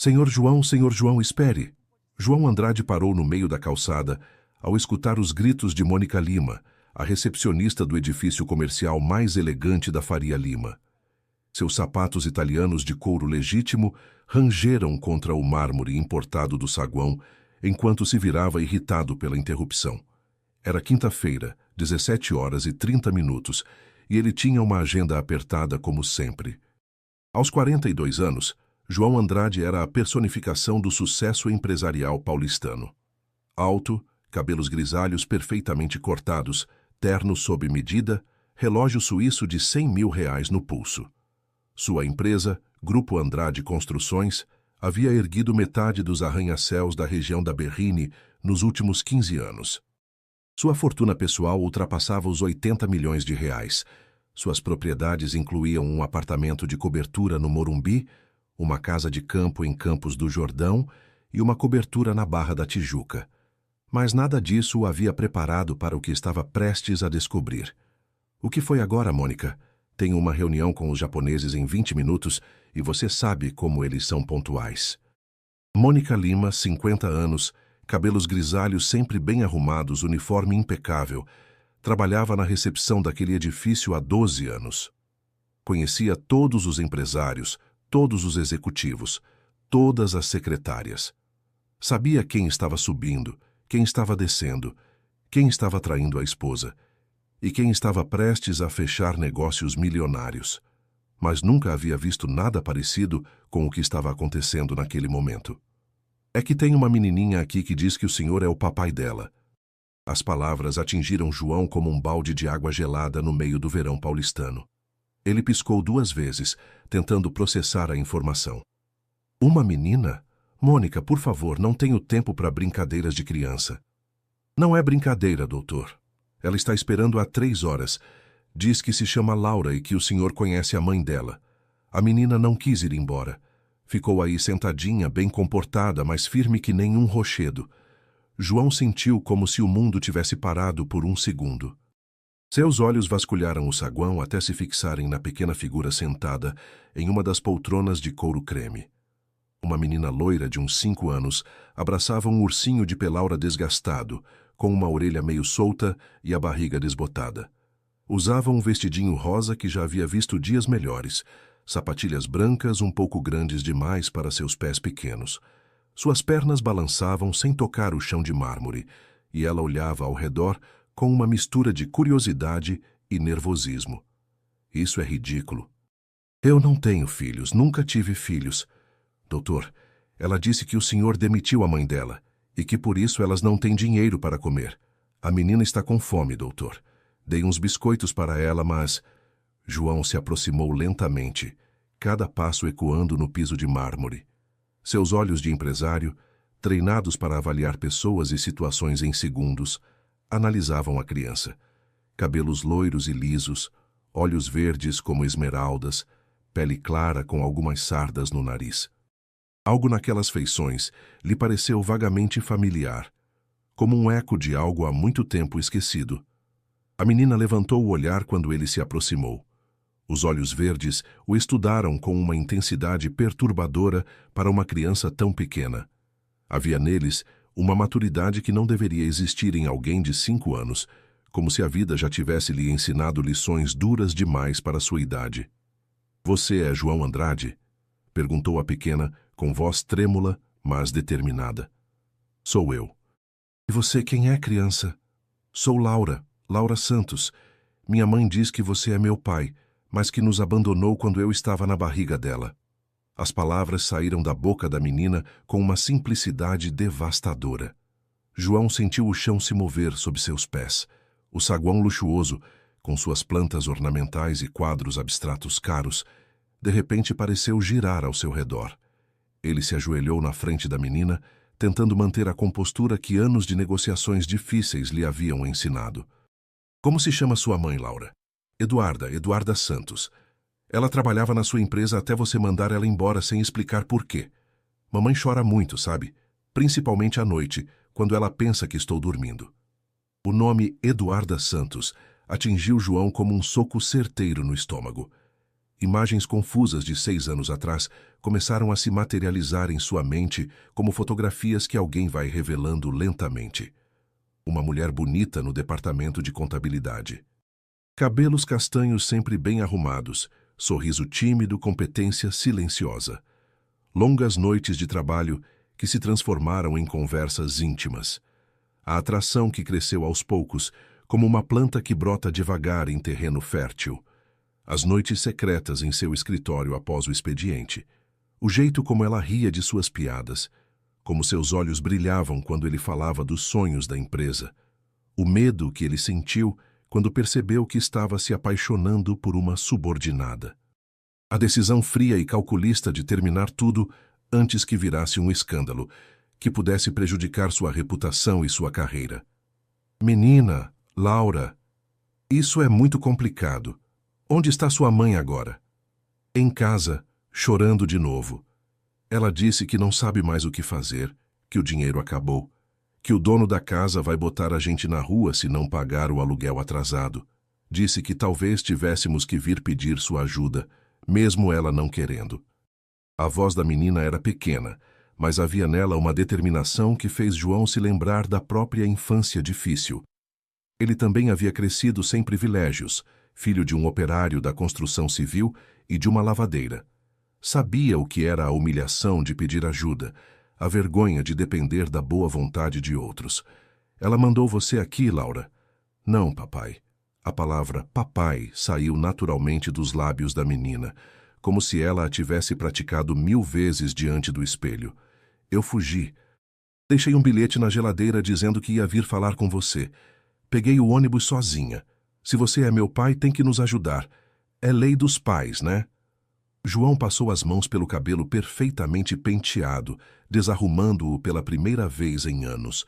Senhor João, espere! João Andrade parou no meio da calçada ao escutar os gritos de Mônica Lima, a recepcionista do edifício comercial mais elegante da Faria Lima. Seus sapatos italianos de couro legítimo rangeram contra o mármore importado do saguão enquanto se virava irritado pela interrupção. Era quinta-feira, 17h30, e ele tinha uma agenda apertada como sempre. Aos 42 anos, João Andrade era a personificação do sucesso empresarial paulistano. Alto, cabelos grisalhos perfeitamente cortados, terno sob medida, relógio suíço de R$100 mil no pulso. Sua empresa, Grupo Andrade Construções, havia erguido metade dos arranha-céus da região da Berrini nos últimos 15 anos. Sua fortuna pessoal ultrapassava os R$80 milhões. Suas propriedades incluíam um apartamento de cobertura no Morumbi, uma casa de campo em Campos do Jordão e uma cobertura na Barra da Tijuca. Mas nada disso o havia preparado para o que estava prestes a descobrir. O que foi agora, Mônica? Tenho uma reunião com os japoneses em 20 minutos e você sabe como eles são pontuais. Mônica Lima, 50 anos, cabelos grisalhos sempre bem arrumados, uniforme impecável, trabalhava na recepção daquele edifício há 12 anos. Conhecia todos os empresários, todos os executivos, todas as secretárias. Sabia quem estava subindo, quem estava descendo, quem estava traindo a esposa e quem estava prestes a fechar negócios milionários. Mas nunca havia visto nada parecido com o que estava acontecendo naquele momento. É que tem uma menininha aqui que diz que o senhor é o papai dela. As palavras atingiram João como um balde de água gelada no meio do verão paulistano. Ele piscou 2 vezes, tentando processar a informação. Uma menina? Mônica, por favor, não tenho tempo para brincadeiras de criança. Não é brincadeira, doutor. Ela está esperando há 3 horas. Diz que se chama Laura e que o senhor conhece a mãe dela. A menina não quis ir embora. Ficou aí sentadinha, bem comportada, mas firme que nem um rochedo. João sentiu como se o mundo tivesse parado por um segundo. Seus olhos vasculharam o saguão até se fixarem na pequena figura sentada em uma das poltronas de couro creme. Uma menina loira de uns 5 anos abraçava um ursinho de pelaura desgastado, com uma orelha meio solta e a barriga desbotada. Usava um vestidinho rosa que já havia visto dias melhores, sapatilhas brancas um pouco grandes demais para seus pés pequenos. Suas pernas balançavam sem tocar o chão de mármore, e ela olhava ao redor com uma mistura de curiosidade e nervosismo. Isso é ridículo. Eu não tenho filhos, nunca tive filhos. Doutor, ela disse que o senhor demitiu a mãe dela e que por isso elas não têm dinheiro para comer. A menina está com fome, doutor. Dei uns biscoitos para ela, mas... João se aproximou lentamente, cada passo ecoando no piso de mármore. Seus olhos de empresário, treinados para avaliar pessoas e situações em segundos, analisavam a criança. Cabelos loiros e lisos, olhos verdes como esmeraldas, pele clara com algumas sardas no nariz. Algo naquelas feições lhe pareceu vagamente familiar, como um eco de algo há muito tempo esquecido. A menina levantou o olhar quando ele se aproximou. Os olhos verdes o estudaram com uma intensidade perturbadora para uma criança tão pequena. Havia neles uma maturidade que não deveria existir em alguém de 5 anos, como se a vida já tivesse lhe ensinado lições duras demais para sua idade. Você é João Andrade? Perguntou a pequena, com voz trêmula, mas determinada. Sou eu. E você quem é, criança? Sou Laura Santos. Minha mãe diz que você é meu pai, mas que nos abandonou quando eu estava na barriga dela. As palavras saíram da boca da menina com uma simplicidade devastadora. João sentiu o chão se mover sob seus pés. O saguão luxuoso, com suas plantas ornamentais e quadros abstratos caros, de repente pareceu girar ao seu redor. Ele se ajoelhou na frente da menina, tentando manter a compostura que anos de negociações difíceis lhe haviam ensinado. Como se chama sua mãe, Laura? Eduarda Santos. Ela trabalhava na sua empresa até você mandar ela embora sem explicar por quê. Mamãe chora muito, sabe? Principalmente à noite, quando ela pensa que estou dormindo. O nome Eduarda Santos atingiu João como um soco certeiro no estômago. Imagens confusas de 6 anos atrás começaram a se materializar em sua mente como fotografias que alguém vai revelando lentamente. Uma mulher bonita no departamento de contabilidade. Cabelos castanhos sempre bem arrumados, sorriso tímido, competência silenciosa. Longas noites de trabalho que se transformaram em conversas íntimas. A atração que cresceu aos poucos, como uma planta que brota devagar em terreno fértil. As noites secretas em seu escritório após o expediente. O jeito como ela ria de suas piadas. Como seus olhos brilhavam quando ele falava dos sonhos da empresa. O medo que ele sentiu quando percebeu que estava se apaixonando por uma subordinada. A decisão fria e calculista de terminar tudo antes que virasse um escândalo, que pudesse prejudicar sua reputação e sua carreira. Menina, Laura, isso é muito complicado. Onde está sua mãe agora? Em casa, chorando de novo. Ela disse que não sabe mais o que fazer, que o dinheiro acabou, que o dono da casa vai botar a gente na rua se não pagar o aluguel atrasado. Disse que talvez tivéssemos que vir pedir sua ajuda, mesmo ela não querendo. A voz da menina era pequena, mas havia nela uma determinação que fez João se lembrar da própria infância difícil. Ele também havia crescido sem privilégios, filho de um operário da construção civil e de uma lavadeira. Sabia o que era a humilhação de pedir ajuda, a vergonha de depender da boa vontade de outros. Ela mandou você aqui, Laura. Não, papai. A palavra papai saiu naturalmente dos lábios da menina, como se ela a tivesse praticado 1000 vezes diante do espelho. Eu fugi. Deixei um bilhete na geladeira dizendo que ia vir falar com você. Peguei o ônibus sozinha. Se você é meu pai, tem que nos ajudar. É lei dos pais, né? João passou as mãos pelo cabelo perfeitamente penteado, desarrumando-o pela primeira vez em anos.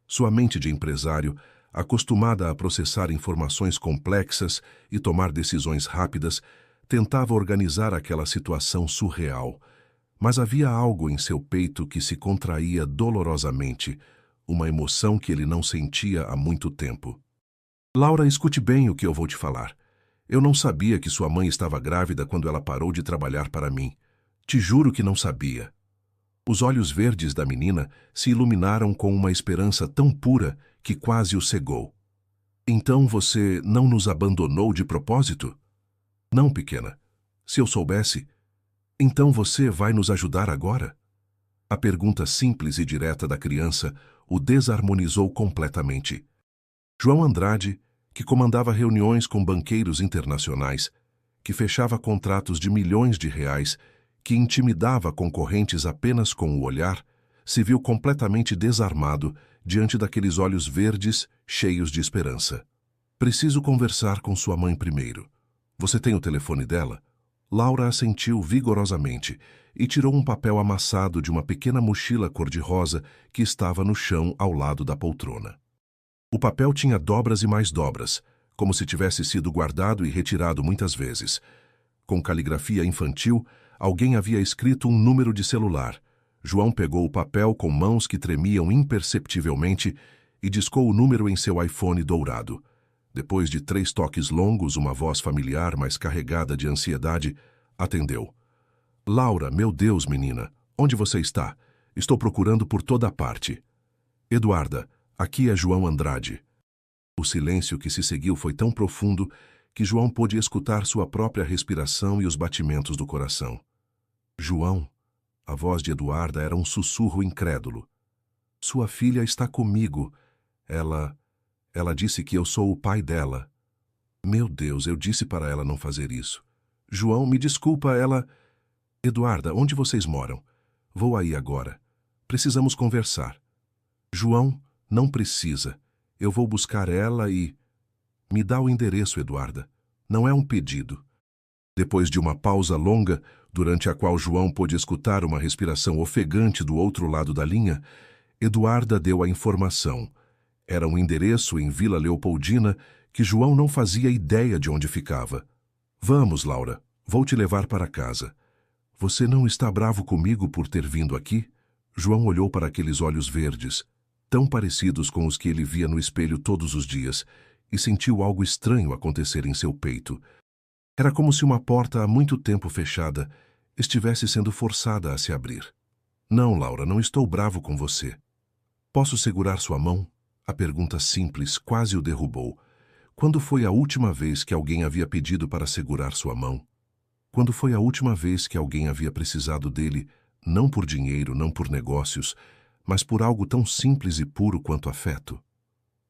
Sua mente de empresário, acostumada a processar informações complexas e tomar decisões rápidas, tentava organizar aquela situação surreal. Mas havia algo em seu peito que se contraía dolorosamente, uma emoção que ele não sentia há muito tempo. Laura, escute bem o que eu vou te falar. Eu não sabia que sua mãe estava grávida quando ela parou de trabalhar para mim. Te juro que não sabia. Os olhos verdes da menina se iluminaram com uma esperança tão pura que quase o cegou. Então você não nos abandonou de propósito? Não, pequena. Se eu soubesse, então você vai nos ajudar agora? A pergunta simples e direta da criança o desarmonizou completamente. João Andrade, que comandava reuniões com banqueiros internacionais, que fechava contratos de milhões de reais, que intimidava concorrentes apenas com o olhar, se viu completamente desarmado diante daqueles olhos verdes cheios de esperança. Preciso conversar com sua mãe primeiro. Você tem o telefone dela? Laura assentiu vigorosamente e tirou um papel amassado de uma pequena mochila cor-de-rosa que estava no chão ao lado da poltrona. O papel tinha dobras e mais dobras, como se tivesse sido guardado e retirado muitas vezes. Com caligrafia infantil, alguém havia escrito um número de celular. João pegou o papel com mãos que tremiam imperceptivelmente e discou o número em seu iPhone dourado. Depois de 3 toques longos, uma voz familiar, mas carregada de ansiedade, atendeu. Laura, meu Deus, menina, onde você está? Estou procurando por toda parte. Eduarda, aqui é João Andrade. O silêncio que se seguiu foi tão profundo que João pôde escutar sua própria respiração e os batimentos do coração. João, a voz de Eduarda era um sussurro incrédulo. Sua filha está comigo. Ela disse que eu sou o pai dela. Meu Deus, eu disse para ela não fazer isso. João, me desculpa, ela... Eduarda, onde vocês moram? Vou aí agora. Precisamos conversar. João, não precisa. Eu vou buscar ela e... Me dá o endereço, Eduarda. Não é um pedido. Depois de uma pausa longa, durante a qual João pôde escutar uma respiração ofegante do outro lado da linha, Eduarda deu a informação. Era um endereço em Vila Leopoldina que João não fazia ideia de onde ficava. Vamos, Laura, vou te levar para casa. Você não está bravo comigo por ter vindo aqui? João olhou para aqueles olhos verdes, tão parecidos com os que ele via no espelho todos os dias, e sentiu algo estranho acontecer em seu peito. Era como se uma porta há muito tempo fechada estivesse sendo forçada a se abrir. Não, Laura, não estou bravo com você. Posso segurar sua mão? A pergunta simples quase o derrubou. Quando foi a última vez que alguém havia pedido para segurar sua mão? Quando foi a última vez que alguém havia precisado dele, não por dinheiro, não por negócios, mas por algo tão simples e puro quanto afeto?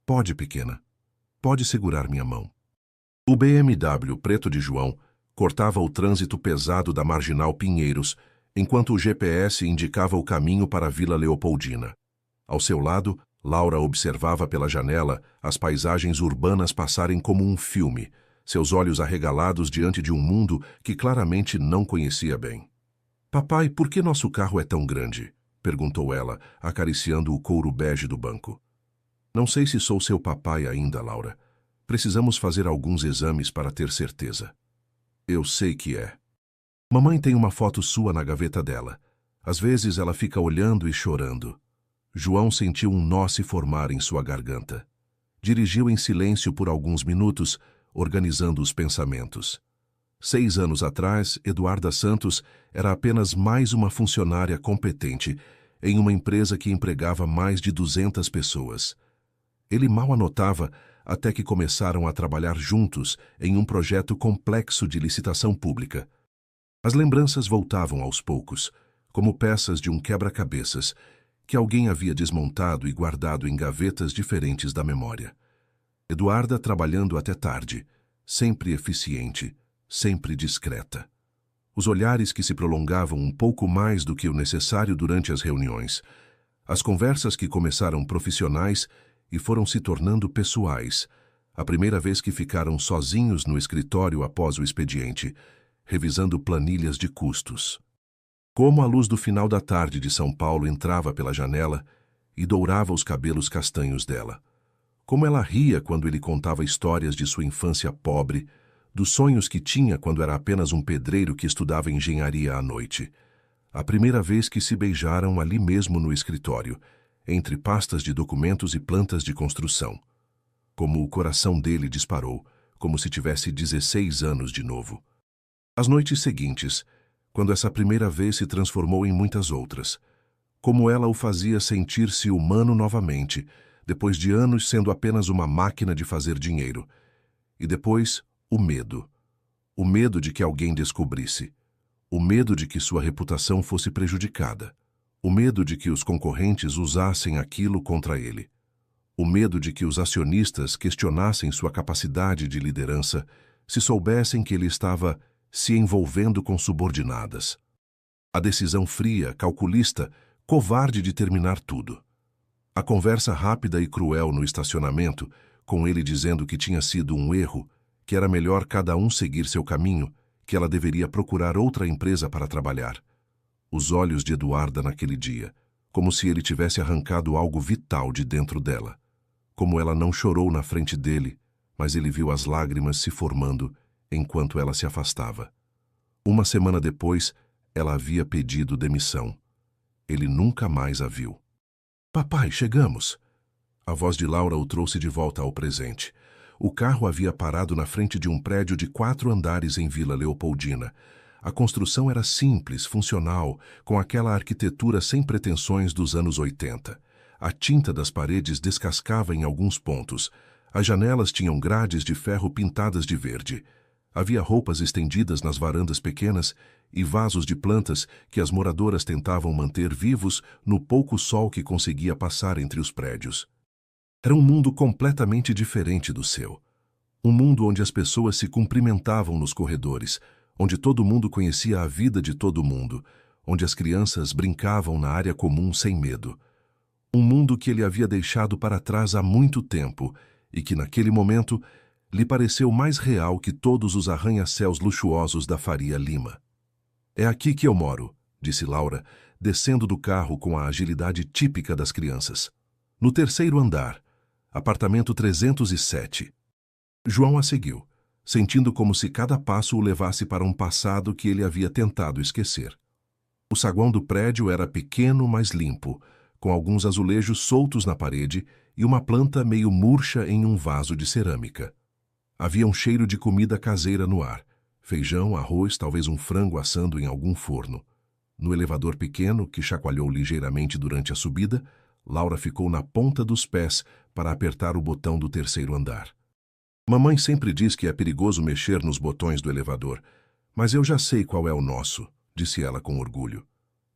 Pode, pequena. Pode segurar minha mão. O BMW preto de João cortava o trânsito pesado da Marginal Pinheiros, enquanto o GPS indicava o caminho para a Vila Leopoldina. Ao seu lado, Laura observava pela janela as paisagens urbanas passarem como um filme, seus olhos arregalados diante de um mundo que claramente não conhecia bem. Papai, por que nosso carro é tão grande? Perguntou ela, acariciando o couro bege do banco. Não sei se sou seu papai ainda, Laura. Precisamos fazer alguns exames para ter certeza. Eu sei que é. Mamãe tem uma foto sua na gaveta dela. Às vezes ela fica olhando e chorando. João sentiu um nó se formar em sua garganta. Dirigiu em silêncio por alguns minutos, organizando os pensamentos. 6 anos atrás, Eduarda Santos era apenas mais uma funcionária competente em uma empresa que empregava mais de 200 pessoas. Ele mal a notava até que começaram a trabalhar juntos em um projeto complexo de licitação pública. As lembranças voltavam aos poucos, como peças de um quebra-cabeças, que alguém havia desmontado e guardado em gavetas diferentes da memória. Eduarda trabalhando até tarde, sempre eficiente, sempre discreta. Os olhares que se prolongavam um pouco mais do que o necessário durante as reuniões. As conversas que começaram profissionais e foram se tornando pessoais. A primeira vez que ficaram sozinhos no escritório após o expediente, revisando planilhas de custos. Como a luz do final da tarde de São Paulo entrava pela janela e dourava os cabelos castanhos dela. Como ela ria quando ele contava histórias de sua infância pobre, dos sonhos que tinha quando era apenas um pedreiro que estudava engenharia à noite. A primeira vez que se beijaram ali mesmo no escritório, entre pastas de documentos e plantas de construção. Como o coração dele disparou, como se tivesse 16 anos de novo. As noites seguintes, quando essa primeira vez se transformou em muitas outras. Como ela o fazia sentir-se humano novamente, depois de anos sendo apenas uma máquina de fazer dinheiro. E depois, o medo. O medo de que alguém descobrisse. O medo de que sua reputação fosse prejudicada. O medo de que os concorrentes usassem aquilo contra ele. O medo de que os acionistas questionassem sua capacidade de liderança se soubessem que ele estava se envolvendo com subordinadas. A decisão fria, calculista, covarde de terminar tudo. A conversa rápida e cruel no estacionamento, com ele dizendo que tinha sido um erro, que era melhor cada um seguir seu caminho, que ela deveria procurar outra empresa para trabalhar. Os olhos de Eduarda naquele dia, como se ele tivesse arrancado algo vital de dentro dela. Como ela não chorou na frente dele, mas ele viu as lágrimas se formando enquanto ela se afastava. Uma semana depois, ela havia pedido demissão. Ele nunca mais a viu. Papai, chegamos! A voz de Laura o trouxe de volta ao presente. O carro havia parado na frente de um prédio de 4 andares em Vila Leopoldina. A construção era simples, funcional, com aquela arquitetura sem pretensões dos anos 80. A tinta das paredes descascava em alguns pontos. As janelas tinham grades de ferro pintadas de verde. Havia roupas estendidas nas varandas pequenas e vasos de plantas que as moradoras tentavam manter vivos no pouco sol que conseguia passar entre os prédios. Era um mundo completamente diferente do seu. Um mundo onde as pessoas se cumprimentavam nos corredores, onde todo mundo conhecia a vida de todo mundo, onde as crianças brincavam na área comum sem medo. Um mundo que ele havia deixado para trás há muito tempo e que, naquele momento, lhe pareceu mais real que todos os arranha-céus luxuosos da Faria Lima. É aqui que eu moro, disse Laura, descendo do carro com a agilidade típica das crianças. No 3º andar, apartamento 307. João a seguiu, sentindo como se cada passo o levasse para um passado que ele havia tentado esquecer. O saguão do prédio era pequeno, mas limpo, com alguns azulejos soltos na parede e uma planta meio murcha em um vaso de cerâmica. Havia um cheiro de comida caseira no ar, Feijão, arroz, talvez um frango assando em algum forno. No elevador pequeno, que chacoalhou ligeiramente durante a subida, Laura ficou na ponta dos pés para apertar o botão do terceiro andar. Mamãe sempre diz que é perigoso mexer nos botões do elevador, mas eu já sei qual é o nosso, disse ela com orgulho.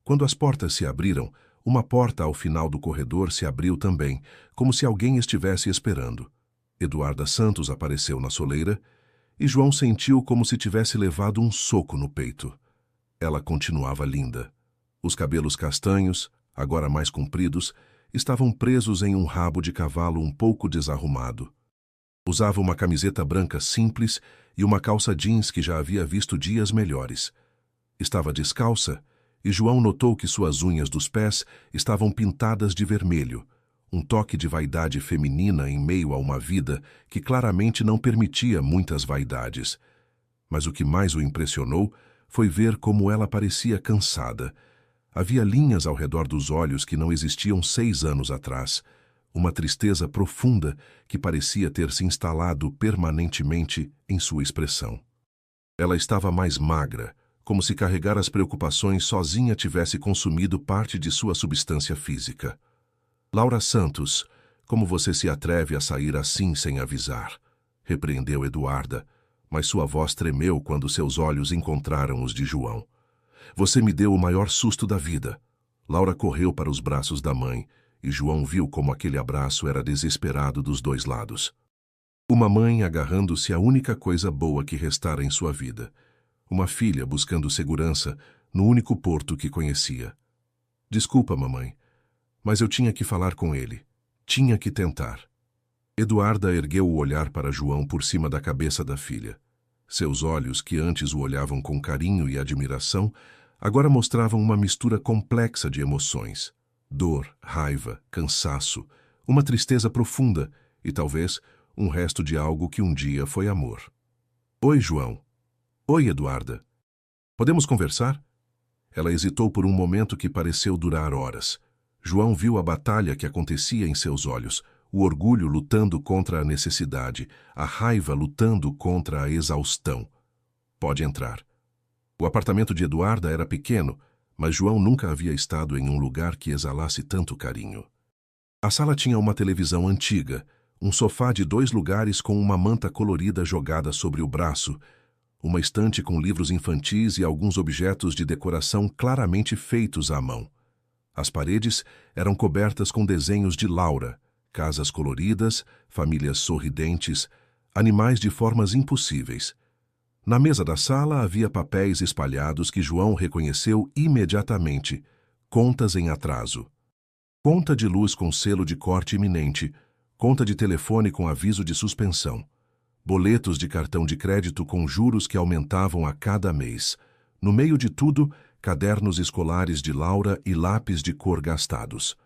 Quando as portas se abriram, uma porta ao final do corredor se abriu também, como se alguém estivesse esperando. Eduarda Santos apareceu na soleira e João sentiu como se tivesse levado um soco no peito. Ela continuava linda. Os cabelos castanhos, agora mais compridos, estavam presos em um rabo de cavalo um pouco desarrumado. Usava uma camiseta branca simples e uma calça jeans que já havia visto dias melhores. Estava descalça e João notou que suas unhas dos pés estavam pintadas de vermelho, um toque de vaidade feminina em meio a uma vida que claramente não permitia muitas vaidades. Mas o que mais o impressionou foi ver como ela parecia cansada. Havia linhas ao redor dos olhos que não existiam 6 anos atrás, uma tristeza profunda que parecia ter se instalado permanentemente em sua expressão. Ela estava mais magra, como se carregar as preocupações sozinha tivesse consumido parte de sua substância física. Laura Santos, como você se atreve a sair assim sem avisar? Repreendeu Eduarda, mas sua voz tremeu quando seus olhos encontraram os de João. Você me deu o maior susto da vida. Laura correu para os braços da mãe, e João viu como aquele abraço era desesperado dos dois lados. Uma mãe agarrando-se à única coisa boa que restara em sua vida. Uma filha buscando segurança no único porto que conhecia. Desculpa, mamãe, mas eu tinha que falar com ele. Tinha que tentar. Eduarda ergueu o olhar para João por cima da cabeça da filha. Seus olhos, que antes o olhavam com carinho e admiração, agora mostravam uma mistura complexa de emoções. Dor, raiva, cansaço, uma tristeza profunda e, talvez, um resto de algo que um dia foi amor. Oi, João. Oi, Eduarda. Podemos conversar? Ela hesitou por um momento que pareceu durar horas. João viu a batalha que acontecia em seus olhos, o orgulho lutando contra a necessidade, a raiva lutando contra a exaustão. Pode entrar. O apartamento de Eduarda era pequeno, mas João nunca havia estado em um lugar que exalasse tanto carinho. A sala tinha uma televisão antiga, um sofá de 2 lugares com uma manta colorida jogada sobre o braço, uma estante com livros infantis e alguns objetos de decoração claramente feitos à mão. As paredes eram cobertas com desenhos de Laura, casas coloridas, famílias sorridentes, animais de formas impossíveis. Na mesa da sala havia papéis espalhados que João reconheceu imediatamente, contas em atraso. Conta de luz com selo de corte iminente, conta de telefone com aviso de suspensão, boletos de cartão de crédito com juros que aumentavam a cada mês. No meio de tudo, cadernos escolares de Laura e lápis de cor gastados.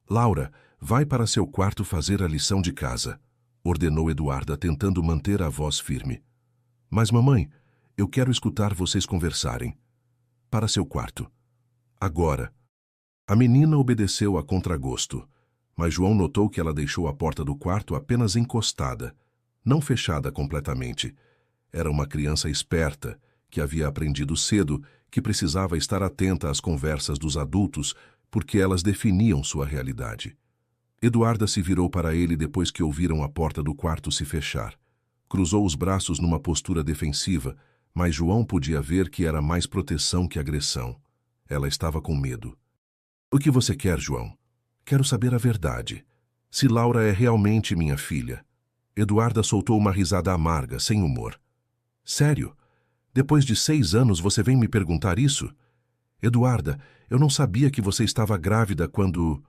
Laura, vai para seu quarto fazer a lição de casa, ordenou Eduarda, tentando manter a voz firme. Mas, mamãe, eu quero escutar vocês conversarem. Para seu quarto. Agora. A menina obedeceu a contragosto, mas João notou que ela deixou a porta do quarto apenas encostada, não fechada completamente. Era uma criança esperta, que havia aprendido cedo que precisava estar atenta às conversas dos adultos, porque elas definiam sua realidade. Eduarda se virou para ele depois que ouviram a porta do quarto se fechar. Cruzou os braços numa postura defensiva, mas João podia ver que era mais proteção que agressão. Ela estava com medo. O que você quer, João? Quero saber a verdade. Se Laura é realmente minha filha. Eduarda soltou uma risada amarga, sem humor. Sério? Depois de 6 anos você vem me perguntar isso? Eduarda, eu não sabia que você estava grávida quando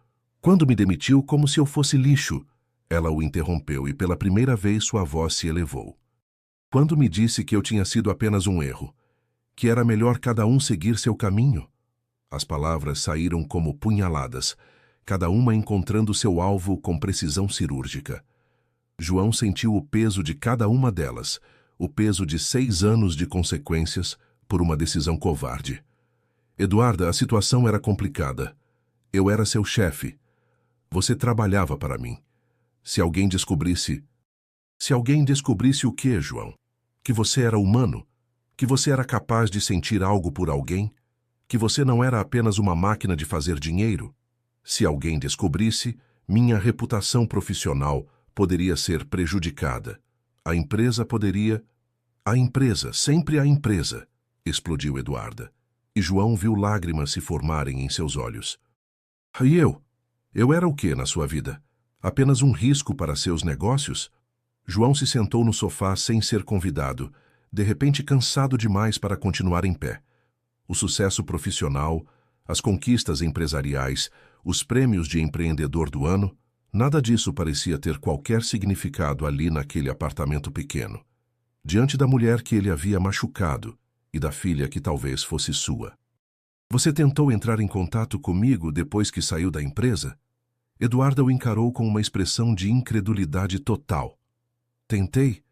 me demitiu como se eu fosse lixo. Ela o interrompeu e pela primeira vez sua voz se elevou. Quando me disse que eu tinha sido apenas um erro, que era melhor cada um seguir seu caminho. As palavras saíram como punhaladas, cada uma encontrando seu alvo com precisão cirúrgica. João sentiu o peso de cada uma delas, o peso de 6 anos de consequências por uma decisão covarde. Eduarda, a situação era complicada. Eu era seu chefe. Você trabalhava para mim. Se alguém descobrisse o quê, João? Que você era humano? Que você era capaz de sentir algo por alguém? Que você não era apenas uma máquina de fazer dinheiro? Se alguém descobrisse, minha reputação profissional poderia ser prejudicada. A empresa poderia... A empresa, sempre a empresa, explodiu Eduarda. E João viu lágrimas se formarem em seus olhos. E eu? Eu era o quê na sua vida? Apenas um risco para seus negócios? João se sentou no sofá sem ser convidado, de repente cansado demais para continuar em pé. O sucesso profissional, as conquistas empresariais, os prêmios de empreendedor do ano, nada disso parecia ter qualquer significado ali naquele apartamento pequeno, diante da mulher que ele havia machucado e da filha que talvez fosse sua. Você tentou entrar em contato comigo depois que saiu da empresa? Eduarda o encarou com uma expressão de incredulidade total. Tentei?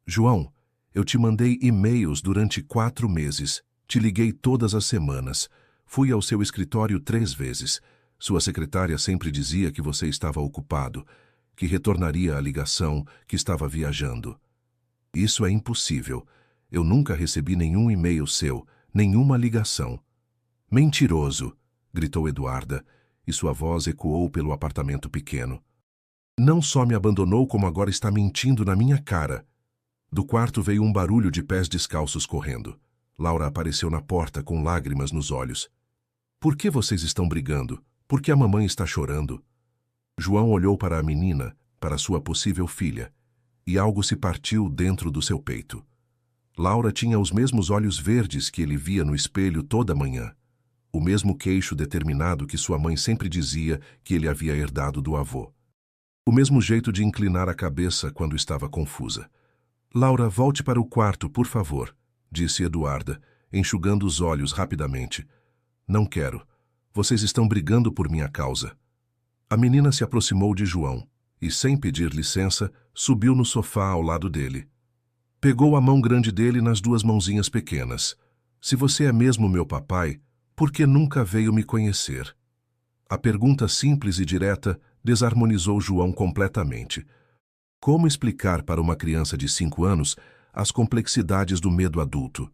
João, eu te mandei e-mails durante 4 meses, te liguei todas as semanas, fui ao seu escritório 3 vezes. Sua secretária sempre dizia que você estava ocupado, que retornaria a ligação, que estava viajando. Isso é impossível. Eu nunca recebi nenhum e-mail seu, nenhuma ligação. Mentiroso! Gritou Eduarda, e sua voz ecoou pelo apartamento pequeno. Não só me abandonou, como agora está mentindo na minha cara. Do quarto veio um barulho de pés descalços correndo. Laura apareceu na porta com lágrimas nos olhos. Por que vocês estão brigando? Por que a mamãe está chorando? João olhou para a menina, para sua possível filha, e algo se partiu dentro do seu peito. Laura tinha os mesmos olhos verdes que ele via no espelho toda manhã. O mesmo queixo determinado que sua mãe sempre dizia que ele havia herdado do avô. O mesmo jeito de inclinar a cabeça quando estava confusa. Laura, volte para o quarto, por favor, disse Eduarda, enxugando os olhos rapidamente. Não quero. Vocês estão brigando por minha causa. A menina se aproximou de João e, sem pedir licença, subiu no sofá ao lado dele. Pegou a mão grande dele nas 2 mãozinhas pequenas. Se você é mesmo meu papai, por que nunca veio me conhecer? A pergunta simples e direta desarmonizou João completamente. Como explicar para uma criança de 5 anos as complexidades do medo adulto?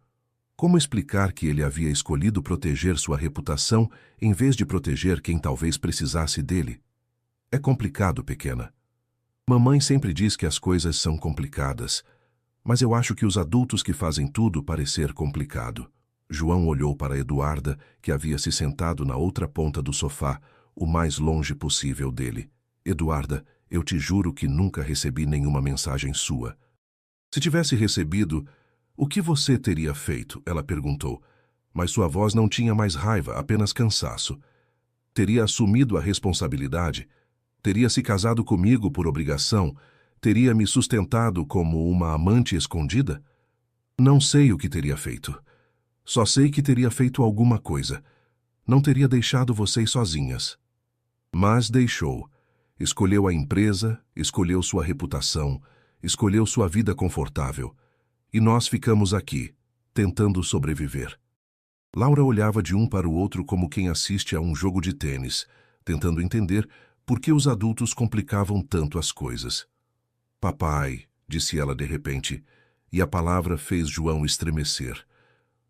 Como explicar que ele havia escolhido proteger sua reputação em vez de proteger quem talvez precisasse dele? É complicado, pequena. Mamãe sempre diz que as coisas são complicadas, mas eu acho que os adultos que fazem tudo parecer complicado. João olhou para Eduarda, que havia se sentado na outra ponta do sofá, o mais longe possível dele. Eduarda, eu te juro que nunca recebi nenhuma mensagem sua. Se tivesse recebido, o que você teria feito? Ela perguntou, mas sua voz não tinha mais raiva, apenas cansaço. Teria assumido a responsabilidade? Teria se casado comigo por obrigação? Teria me sustentado como uma amante escondida? Não sei o que teria feito. Só sei que teria feito alguma coisa. Não teria deixado vocês sozinhas. Mas deixou. Escolheu a empresa, escolheu sua reputação, escolheu sua vida confortável. E nós ficamos aqui, tentando sobreviver. Laura olhava de um para o outro como quem assiste a um jogo de tênis, tentando entender por que os adultos complicavam tanto as coisas. Papai, disse ela de repente, e a palavra fez João estremecer.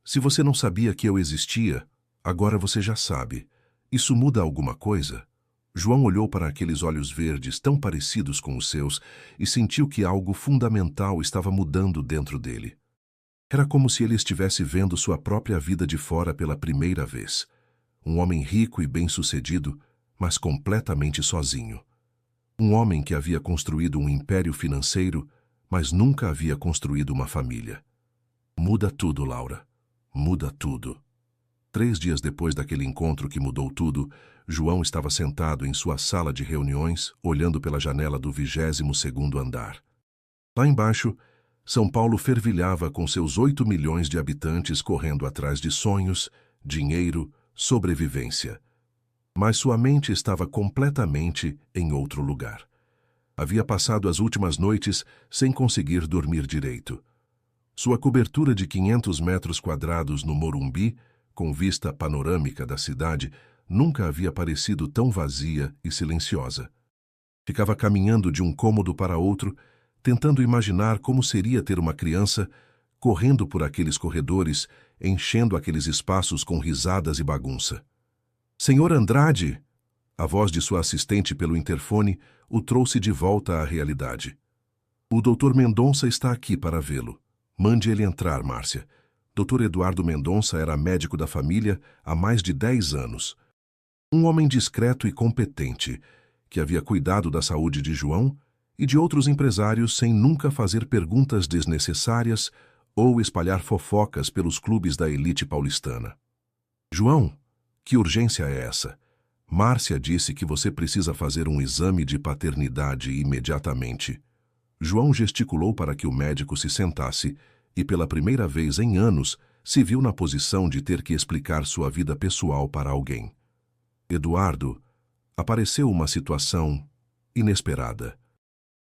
Se você não sabia que eu existia, agora você já sabe. Isso muda alguma coisa? João olhou para aqueles olhos verdes tão parecidos com os seus e sentiu que algo fundamental estava mudando dentro dele. Era como se ele estivesse vendo sua própria vida de fora pela primeira vez. Um homem rico e bem-sucedido, mas completamente sozinho. Um homem que havia construído um império financeiro, mas nunca havia construído uma família. Muda tudo, Laura. Muda tudo. 3 dias depois daquele encontro que mudou tudo, João estava sentado em sua sala de reuniões, olhando pela janela do 22º andar. Lá embaixo, São Paulo fervilhava com seus 8 milhões de habitantes correndo atrás de sonhos, dinheiro, sobrevivência. Mas sua mente estava completamente em outro lugar. Havia passado as últimas noites sem conseguir dormir direito. Sua cobertura de 500 metros quadrados no Morumbi, com vista panorâmica da cidade, nunca havia parecido tão vazia e silenciosa. Ficava caminhando de um cômodo para outro, tentando imaginar como seria ter uma criança correndo por aqueles corredores, enchendo aqueles espaços com risadas e bagunça. Senhor Andrade! A voz de sua assistente pelo interfone o trouxe de volta à realidade. O Dr. Mendonça está aqui para vê-lo. Mande ele entrar, Márcia. Dr. Eduardo Mendonça era médico da família há mais de 10 anos. Um homem discreto e competente, que havia cuidado da saúde de João e de outros empresários sem nunca fazer perguntas desnecessárias ou espalhar fofocas pelos clubes da elite paulistana. João, que urgência é essa? Márcia disse que você precisa fazer um exame de paternidade imediatamente. João gesticulou para que o médico se sentasse e, pela primeira vez em anos, se viu na posição de ter que explicar sua vida pessoal para alguém. Eduardo, apareceu uma situação inesperada.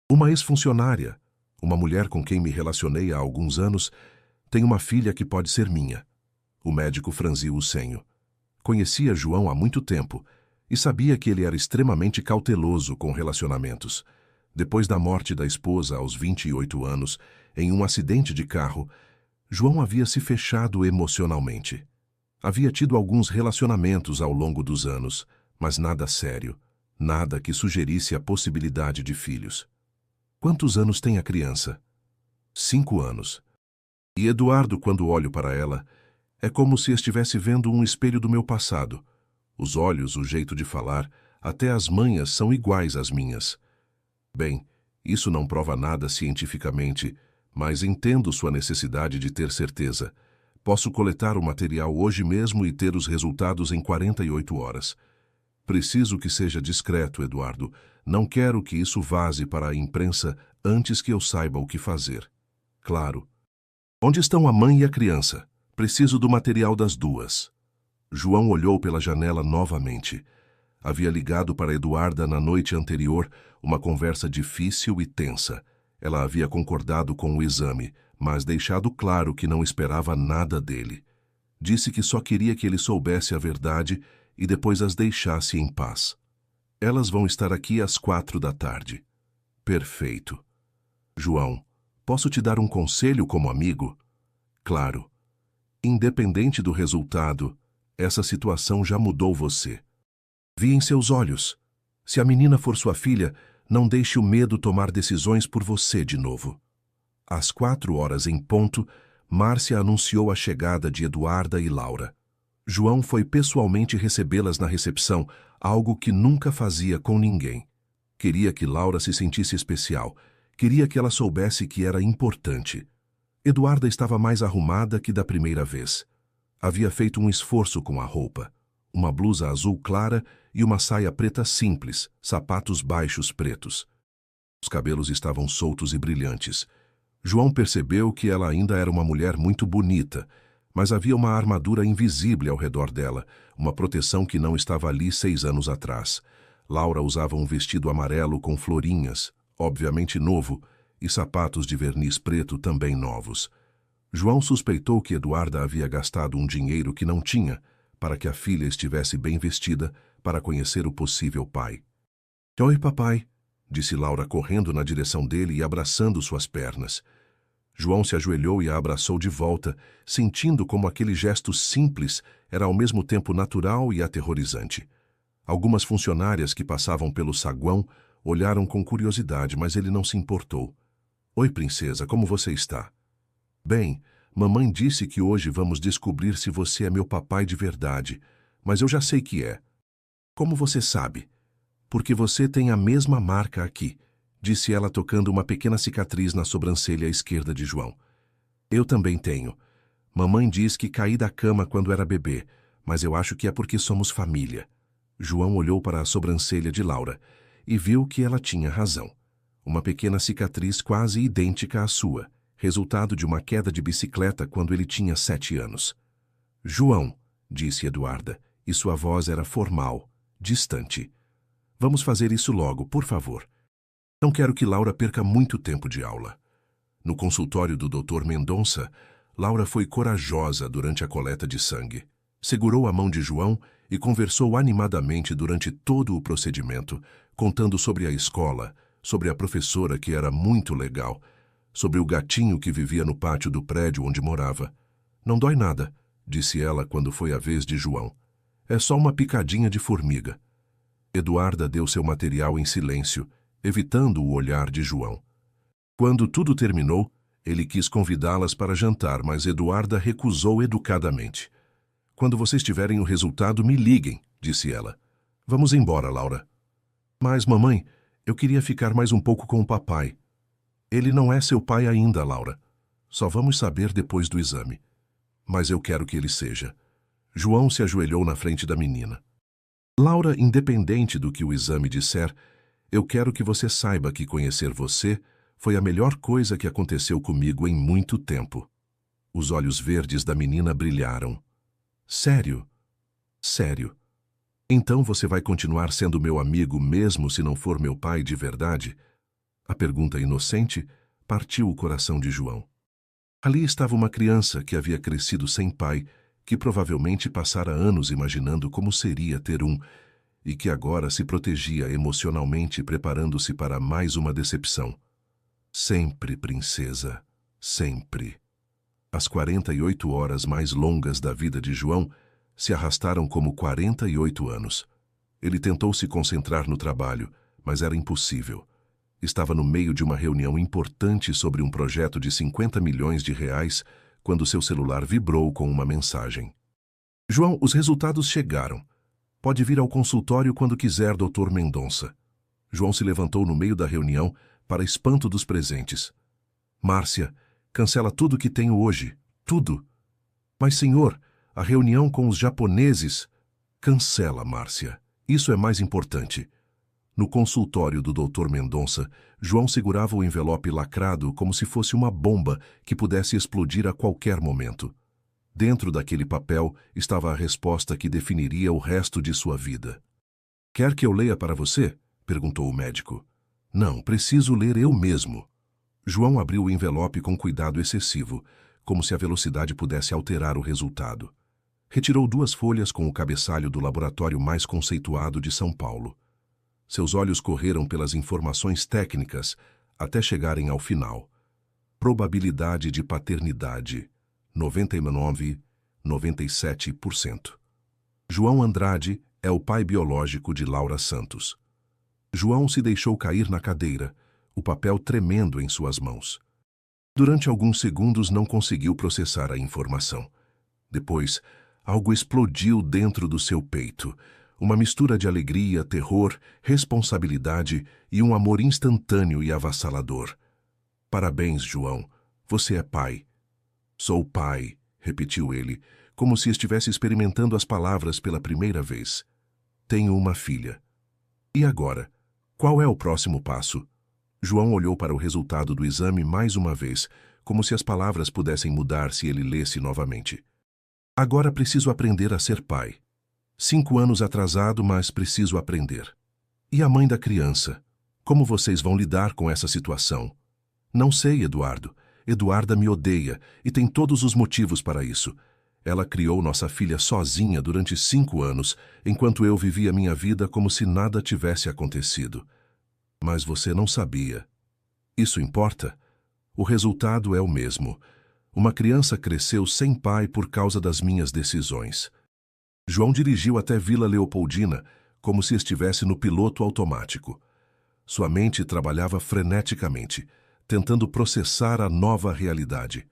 Uma ex-funcionária, uma mulher com quem me relacionei há alguns anos, tem uma filha que pode ser minha. O médico franziu o senho. Conhecia João há muito tempo e sabia que ele era extremamente cauteloso com relacionamentos. Depois da morte da esposa aos 28 anos, em um acidente de carro, João havia se fechado emocionalmente. Havia tido alguns relacionamentos ao longo dos anos, mas nada sério, nada que sugerisse a possibilidade de filhos. Quantos anos tem a criança? 5 anos. E Eduardo, quando olho para ela, é como se estivesse vendo um espelho do meu passado. Os olhos, o jeito de falar, até as manhas são iguais às minhas. Bem, isso não prova nada cientificamente, mas entendo sua necessidade de ter certeza. Posso coletar o material hoje mesmo e ter os resultados em 48 horas. Preciso que seja discreto, Eduardo. Não quero que isso vaze para a imprensa antes que eu saiba o que fazer. Claro. Onde estão a mãe e a criança? Preciso do material das duas. João olhou pela janela novamente. Havia ligado para Eduarda na noite anterior uma conversa difícil e tensa. Ela havia concordado com o exame, mas deixado claro que não esperava nada dele. Disse que só queria que ele soubesse a verdade e depois as deixasse em paz. Elas vão estar aqui às 4 da tarde. Perfeito. João, posso te dar um conselho como amigo? Claro. Independente do resultado, essa situação já mudou você. Vi em seus olhos. Se a menina for sua filha, não deixe o medo tomar decisões por você de novo. Às 4 horas em ponto, Márcia anunciou a chegada de Eduarda e Laura. João foi pessoalmente recebê-las na recepção, algo que nunca fazia com ninguém. Queria que Laura se sentisse especial. Queria que ela soubesse que era importante. Eduarda estava mais arrumada que da primeira vez. Havia feito um esforço com a roupa. Uma blusa azul clara e uma saia preta simples, sapatos baixos pretos. Os cabelos estavam soltos e brilhantes. João percebeu que ela ainda era uma mulher muito bonita, mas havia uma armadura invisível ao redor dela, uma proteção que não estava ali 6 anos atrás. Laura usava um vestido amarelo com florinhas, obviamente novo, e sapatos de verniz preto também novos. João suspeitou que Eduarda havia gastado um dinheiro que não tinha para que a filha estivesse bem vestida para conhecer o possível pai. Oi, papai, disse Laura correndo na direção dele e abraçando suas pernas. João se ajoelhou e a abraçou de volta, sentindo como aquele gesto simples era ao mesmo tempo natural e aterrorizante. Algumas funcionárias que passavam pelo saguão olharam com curiosidade, mas ele não se importou. Oi, princesa, como você está? Bem, mamãe disse que hoje vamos descobrir se você é meu papai de verdade, mas eu já sei que é. Como você sabe? Porque você tem a mesma marca aqui, disse ela tocando uma pequena cicatriz na sobrancelha esquerda de João. Eu também tenho. Mamãe diz que caí da cama quando era bebê, mas eu acho que é porque somos família. João olhou para a sobrancelha de Laura e viu que ela tinha razão. Uma pequena cicatriz quase idêntica à sua, resultado de uma queda de bicicleta quando ele tinha 7 anos. João, disse Eduarda, e sua voz era formal, distante. Vamos fazer isso logo, por favor. Não quero que Laura perca muito tempo de aula. No consultório do Dr. Mendonça, Laura foi corajosa durante a coleta de sangue. Segurou a mão de João e conversou animadamente durante todo o procedimento, contando sobre a escola, sobre a professora que era muito legal, sobre o gatinho que vivia no pátio do prédio onde morava. Não dói nada, disse ela quando foi a vez de João. É só uma picadinha de formiga. Eduarda deu seu material em silêncio, evitando o olhar de João. Quando tudo terminou, ele quis convidá-las para jantar, mas Eduarda recusou educadamente. Quando vocês tiverem o resultado, me liguem, disse ela. Vamos embora, Laura. Mas, mamãe, eu queria ficar mais um pouco com o papai. Ele não é seu pai ainda, Laura. Só vamos saber depois do exame. Mas eu quero que ele seja. João se ajoelhou na frente da menina. Laura, independente do que o exame disser, eu quero que você saiba que conhecer você foi a melhor coisa que aconteceu comigo em muito tempo. Os olhos verdes da menina brilharam. Sério? Sério. Então você vai continuar sendo meu amigo mesmo se não for meu pai de verdade? A pergunta inocente partiu o coração de João. Ali estava uma criança que havia crescido sem pai, que provavelmente passara anos imaginando como seria ter um, e que agora se protegia emocionalmente preparando-se para mais uma decepção. Sempre, princesa, sempre. As 48 horas mais longas da vida de João se arrastaram como 48 anos. Ele tentou se concentrar no trabalho, mas era impossível. Estava no meio de uma reunião importante sobre um projeto de 50 milhões de reais quando seu celular vibrou com uma mensagem. João, os resultados chegaram. Pode vir ao consultório quando quiser, Dr. Mendonça. João se levantou no meio da reunião, para espanto dos presentes. Márcia, cancela tudo que tenho hoje. Tudo. Mas, senhor, a reunião com os japoneses... Cancela, Márcia. Isso é mais importante. No consultório do Dr. Mendonça, João segurava o envelope lacrado como se fosse uma bomba que pudesse explodir a qualquer momento. Dentro daquele papel estava a resposta que definiria o resto de sua vida. Quer que eu leia para você? Perguntou o médico. Não, preciso ler eu mesmo. João abriu o envelope com cuidado excessivo, como se a velocidade pudesse alterar o resultado. Retirou 2 folhas com o cabeçalho do laboratório mais conceituado de São Paulo. Seus olhos correram pelas informações técnicas até chegarem ao final. Probabilidade de paternidade, 97%. João Andrade é o pai biológico de Laura Santos. João se deixou cair na cadeira, o papel tremendo em suas mãos. Durante alguns segundos não conseguiu processar a informação. Depois, algo explodiu dentro do seu peito. Uma mistura de alegria, terror, responsabilidade e um amor instantâneo e avassalador. Parabéns, João. Você é pai. Sou pai, repetiu ele, como se estivesse experimentando as palavras pela primeira vez. Tenho uma filha. E agora? Qual é o próximo passo? João olhou para o resultado do exame mais uma vez, como se as palavras pudessem mudar se ele lesse novamente. Agora preciso aprender a ser pai. 5 anos atrasado, mas preciso aprender. E a mãe da criança? Como vocês vão lidar com essa situação? Não sei, Eduardo. Eduarda me odeia e tem todos os motivos para isso. Ela criou nossa filha sozinha durante 5 anos, enquanto eu vivia minha vida como se nada tivesse acontecido. Mas você não sabia. Isso importa? O resultado é o mesmo. Uma criança cresceu sem pai por causa das minhas decisões. João dirigiu até Vila Leopoldina, como se estivesse no piloto automático. Sua mente trabalhava freneticamente, tentando processar a nova realidade.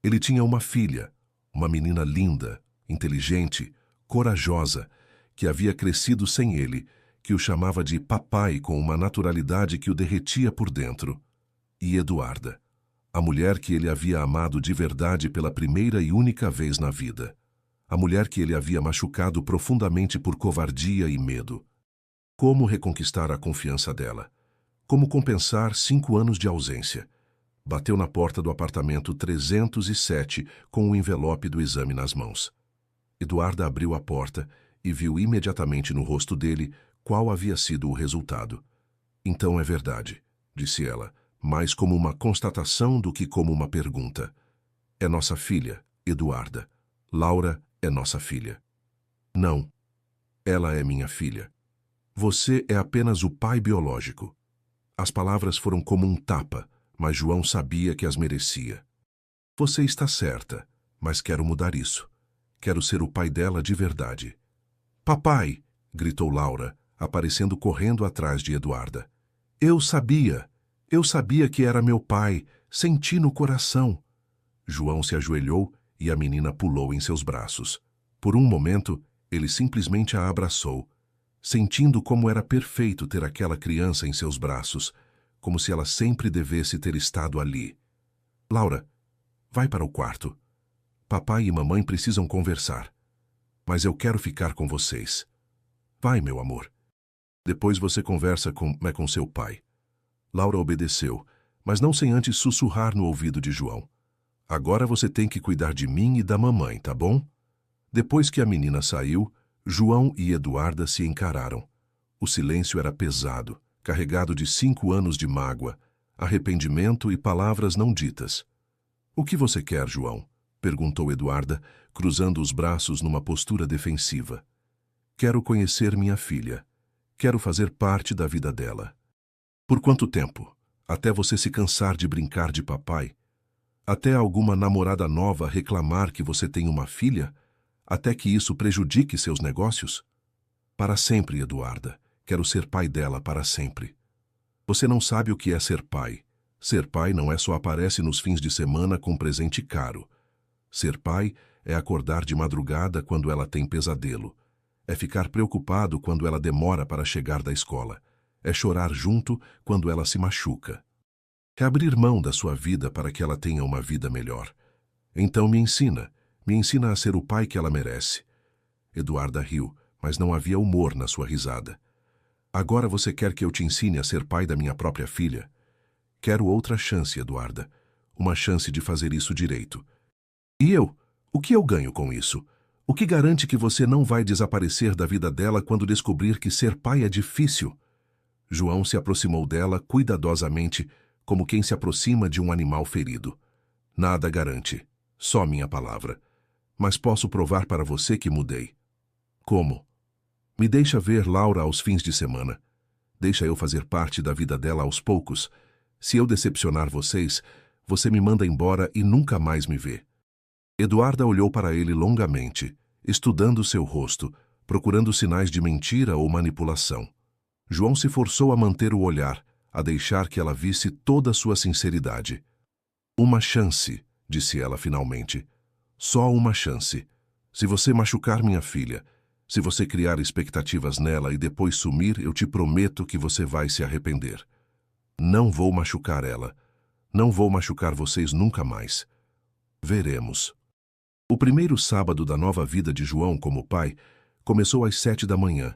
Ele tinha uma filha, uma menina linda, inteligente, corajosa, que havia crescido sem ele, que o chamava de papai com uma naturalidade que o derretia por dentro. E Eduarda, a mulher que ele havia amado de verdade pela primeira e única vez na vida. A mulher que ele havia machucado profundamente por covardia e medo. Como reconquistar a confiança dela? Como compensar 5 anos de ausência? Bateu na porta do apartamento 307 com o envelope do exame nas mãos. Eduarda abriu a porta e viu imediatamente no rosto dele qual havia sido o resultado. Então é verdade, disse ela, mais como uma constatação do que como uma pergunta. É nossa filha, Eduarda. Laura é nossa filha. Não. Ela é minha filha. Você é apenas o pai biológico. As palavras foram como um tapa, mas João sabia que as merecia. Você está certa, mas quero mudar isso. Quero ser o pai dela de verdade. Papai! Gritou Laura, aparecendo correndo atrás de Eduarda. Eu sabia que era meu pai, senti no coração. João se ajoelhou e a menina pulou em seus braços. Por um momento, ele simplesmente a abraçou, sentindo como era perfeito ter aquela criança em seus braços, como se ela sempre devesse ter estado ali. Laura, vai para o quarto. Papai e mamãe precisam conversar, mas eu quero ficar com vocês. Vai, meu amor. Depois você conversa com seu pai. Laura obedeceu, mas não sem antes sussurrar no ouvido de João. Agora você tem que cuidar de mim e da mamãe, tá bom? Depois que a menina saiu, João e Eduarda se encararam. O silêncio era pesado, carregado de 5 anos de mágoa, arrependimento e palavras não ditas. O que você quer, João? Perguntou Eduarda, cruzando os braços numa postura defensiva. Quero conhecer minha filha. Quero fazer parte da vida dela. Por quanto tempo? Até você se cansar de brincar de papai? Até alguma namorada nova reclamar que você tem uma filha? Até que isso prejudique seus negócios? Para sempre, Eduarda. Quero ser pai dela para sempre. Você não sabe o que é ser pai. Ser pai não é só aparece nos fins de semana com presente caro. Ser pai é acordar de madrugada quando ela tem pesadelo. É ficar preocupado quando ela demora para chegar da escola. É chorar junto quando ela se machuca. É abrir mão da sua vida para que ela tenha uma vida melhor. Então me ensina a ser o pai que ela merece. Eduarda riu, mas não havia humor na sua risada. Agora você quer que eu te ensine a ser pai da minha própria filha? Quero outra chance, Eduarda. Uma chance de fazer isso direito. E eu? O que eu ganho com isso? O que garante que você não vai desaparecer da vida dela quando descobrir que ser pai é difícil? João se aproximou dela cuidadosamente, como quem se aproxima de um animal ferido. Nada garante, só minha palavra. Mas posso provar para você que mudei. Como? Me deixa ver Laura aos fins de semana. Deixa eu fazer parte da vida dela aos poucos. Se eu decepcionar vocês, você me manda embora e nunca mais me vê. Eduarda olhou para ele longamente, estudando seu rosto, procurando sinais de mentira ou manipulação. João se forçou a manter o olhar, a deixar que ela visse toda a sua sinceridade. Uma chance, disse ela finalmente. Só uma chance. Se você machucar minha filha, se você criar expectativas nela e depois sumir, eu te prometo que você vai se arrepender. Não vou machucar ela. Não vou machucar vocês nunca mais. Veremos. O primeiro sábado da nova vida de João como pai começou às 7 da manhã,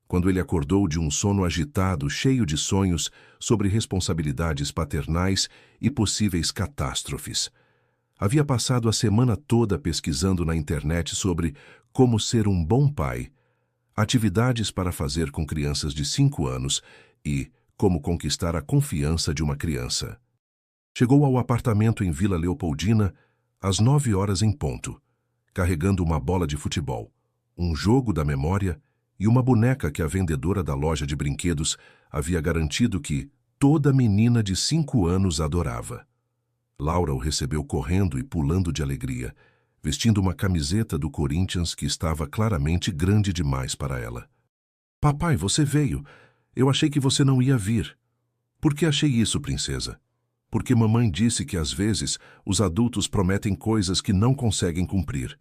quando ele acordou de um sono agitado, cheio de sonhos sobre responsabilidades paternais e possíveis catástrofes. Havia passado a semana toda pesquisando na internet sobre como ser um bom pai, atividades para fazer com crianças de 5 anos e como conquistar a confiança de uma criança. Chegou ao apartamento em Vila Leopoldina às 9 horas em ponto, carregando uma bola de futebol, um jogo da memória e uma boneca que a vendedora da loja de brinquedos havia garantido que toda menina de 5 anos adorava. Laura o recebeu correndo e pulando de alegria, vestindo uma camiseta do Corinthians que estava claramente grande demais para ela. Papai, você veio. Eu achei que você não ia vir. Por que achei isso, princesa? Porque mamãe disse que às vezes os adultos prometem coisas que não conseguem cumprir.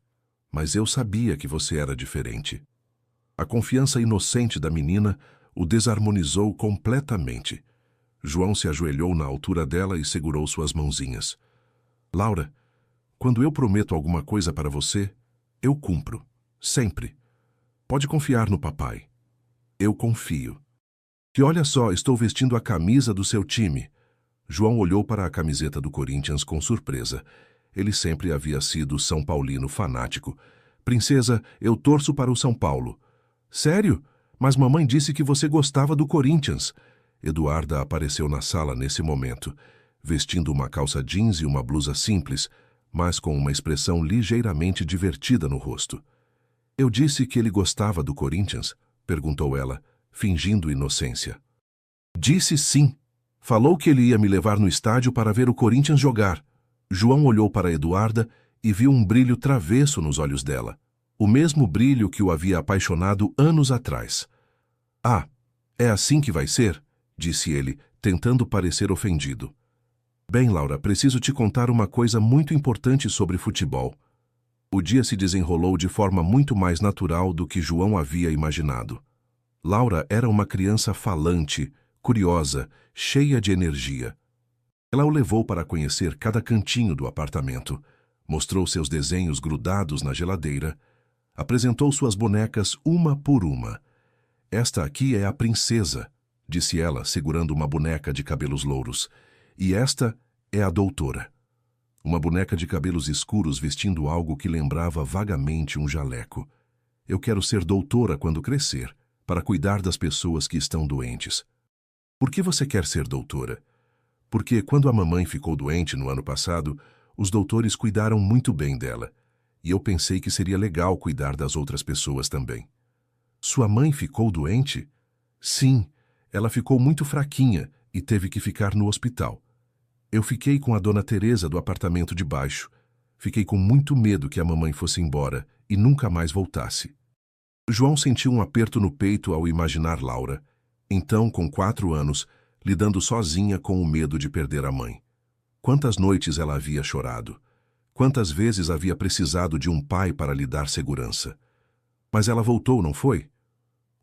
Mas eu sabia que você era diferente. A confiança inocente da menina o desarmonizou completamente. João se ajoelhou na altura dela e segurou suas mãozinhas. Laura, quando eu prometo alguma coisa para você, eu cumpro. Sempre. Pode confiar no papai. Eu confio. E olha só, estou vestindo a camisa do seu time. João olhou para a camiseta do Corinthians com surpresa. Ele sempre havia sido São Paulino fanático. Princesa, eu torço para o São Paulo. Sério? Mas mamãe disse que você gostava do Corinthians. Eduarda apareceu na sala nesse momento, vestindo uma calça jeans e uma blusa simples, mas com uma expressão ligeiramente divertida no rosto. Eu disse que ele gostava do Corinthians? Perguntou ela, fingindo inocência. Disse sim. Falou que ele ia me levar no estádio para ver o Corinthians jogar. João olhou para Eduarda e viu um brilho travesso nos olhos dela. O mesmo brilho que o havia apaixonado anos atrás. Ah, é assim que vai ser? Disse ele, tentando parecer ofendido. Bem, Laura, preciso te contar uma coisa muito importante sobre futebol. O dia se desenrolou de forma muito mais natural do que João havia imaginado. Laura era uma criança falante, curiosa, cheia de energia. Ela o levou para conhecer cada cantinho do apartamento, mostrou seus desenhos grudados na geladeira, apresentou suas bonecas uma por uma. Esta aqui é a princesa, disse ela, segurando uma boneca de cabelos louros, e esta é a doutora. Uma boneca de cabelos escuros vestindo algo que lembrava vagamente um jaleco. Eu quero ser doutora quando crescer, para cuidar das pessoas que estão doentes. Por que você quer ser doutora? Porque quando a mamãe ficou doente no ano passado, os doutores cuidaram muito bem dela, e eu pensei que seria legal cuidar das outras pessoas também. Sua mãe ficou doente? Sim, ela ficou muito fraquinha e teve que ficar no hospital. Eu fiquei com a dona Teresa do apartamento de baixo. Fiquei com muito medo que a mamãe fosse embora e nunca mais voltasse. João sentiu um aperto no peito ao imaginar Laura, então com 4 anos, lidando sozinha com o medo de perder a mãe. Quantas noites ela havia chorado. Quantas vezes havia precisado de um pai para lhe dar segurança. Mas ela voltou, não foi?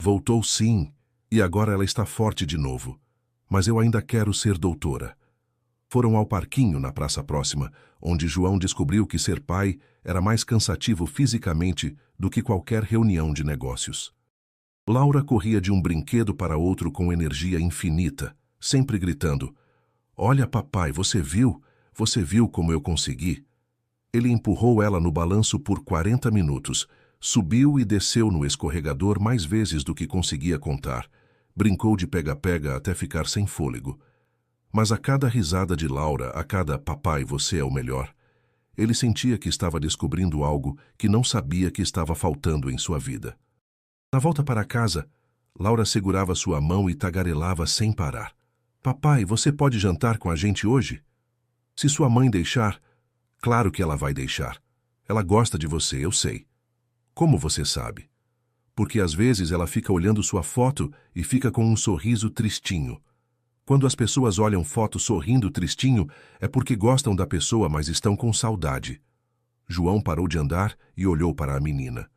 Voltou sim, e agora ela está forte de novo. Mas eu ainda quero ser doutora. Foram ao parquinho na praça próxima, onde João descobriu que ser pai era mais cansativo fisicamente do que qualquer reunião de negócios. Laura corria de um brinquedo para outro com energia infinita, sempre gritando: "Olha, papai, você viu? Você viu como eu consegui?" Ele empurrou ela no balanço por 40 minutos, subiu e desceu no escorregador mais vezes do que conseguia contar, brincou de pega-pega até ficar sem fôlego. Mas a cada risada de Laura, a cada "papai, você é o melhor", ele sentia que estava descobrindo algo que não sabia que estava faltando em sua vida. Na volta para casa, Laura segurava sua mão e tagarelava sem parar. "Papai, você pode jantar com a gente hoje? Se sua mãe deixar, claro que ela vai deixar. Ela gosta de você, eu sei." "Como você sabe?" "Porque às vezes ela fica olhando sua foto e fica com um sorriso tristinho. Quando as pessoas olham foto sorrindo tristinho, é porque gostam da pessoa, mas estão com saudade." João parou de andar e olhou para a menina.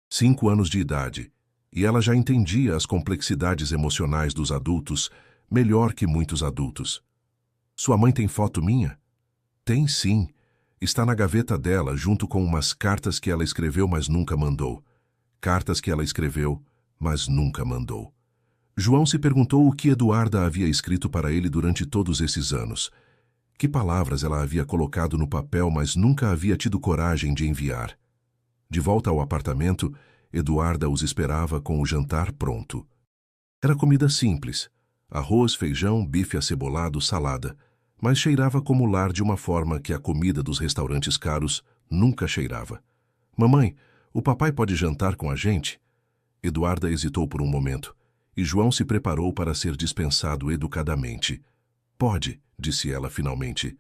5 anos de idade, e ela já entendia as complexidades emocionais dos adultos melhor que muitos adultos. "Sua mãe tem foto minha?" "Tem sim. Está na gaveta dela, junto com umas cartas que ela escreveu, mas nunca mandou. Cartas que ela escreveu, mas nunca mandou." João se perguntou o que Eduarda havia escrito para ele durante todos esses anos. Que palavras ela havia colocado no papel, mas nunca havia tido coragem de enviar. De volta ao apartamento, Eduarda os esperava com o jantar pronto. Era comida simples: arroz, feijão, bife acebolado, salada, mas cheirava como o lar de uma forma que a comida dos restaurantes caros nunca cheirava. "Mamãe, o papai pode jantar com a gente?" Eduarda hesitou por um momento, e João se preparou para ser dispensado educadamente. "Pode", disse ela finalmente,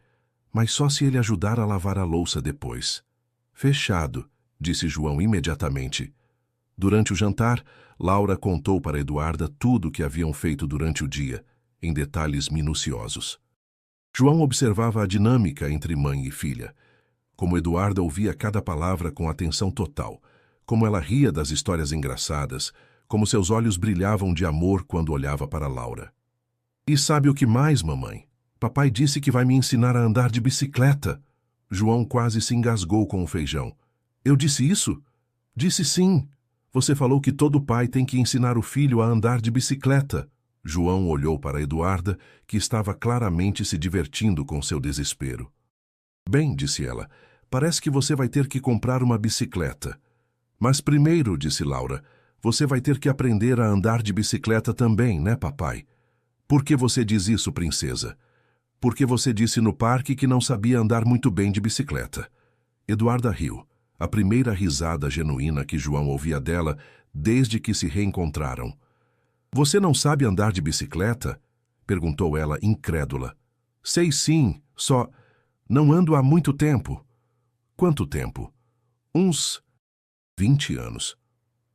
"mas só se ele ajudar a lavar a louça depois." "Fechado", disse João imediatamente. Durante o jantar, Laura contou para Eduarda tudo o que haviam feito durante o dia, em detalhes minuciosos. João observava a dinâmica entre mãe e filha, como Eduarda ouvia cada palavra com atenção total, como ela ria das histórias engraçadas, como seus olhos brilhavam de amor quando olhava para Laura. "E sabe o que mais, mamãe? Papai disse que vai me ensinar a andar de bicicleta." João quase se engasgou com o feijão. "Eu disse isso?" "Disse sim. Você falou que todo pai tem que ensinar o filho a andar de bicicleta." João olhou para Eduarda, que estava claramente se divertindo com seu desespero. "Bem", disse ela, "parece que você vai ter que comprar uma bicicleta." "Mas primeiro", disse Laura, "você vai ter que aprender a andar de bicicleta também, né, papai?" "Por que você diz isso, princesa?" "Porque você disse no parque que não sabia andar muito bem de bicicleta." Eduarda riu, a primeira risada genuína que João ouvia dela desde que se reencontraram. "Você não sabe andar de bicicleta?" Perguntou ela, incrédula. Sei sim, só... Não ando há muito tempo. Quanto tempo? Uns 20 anos.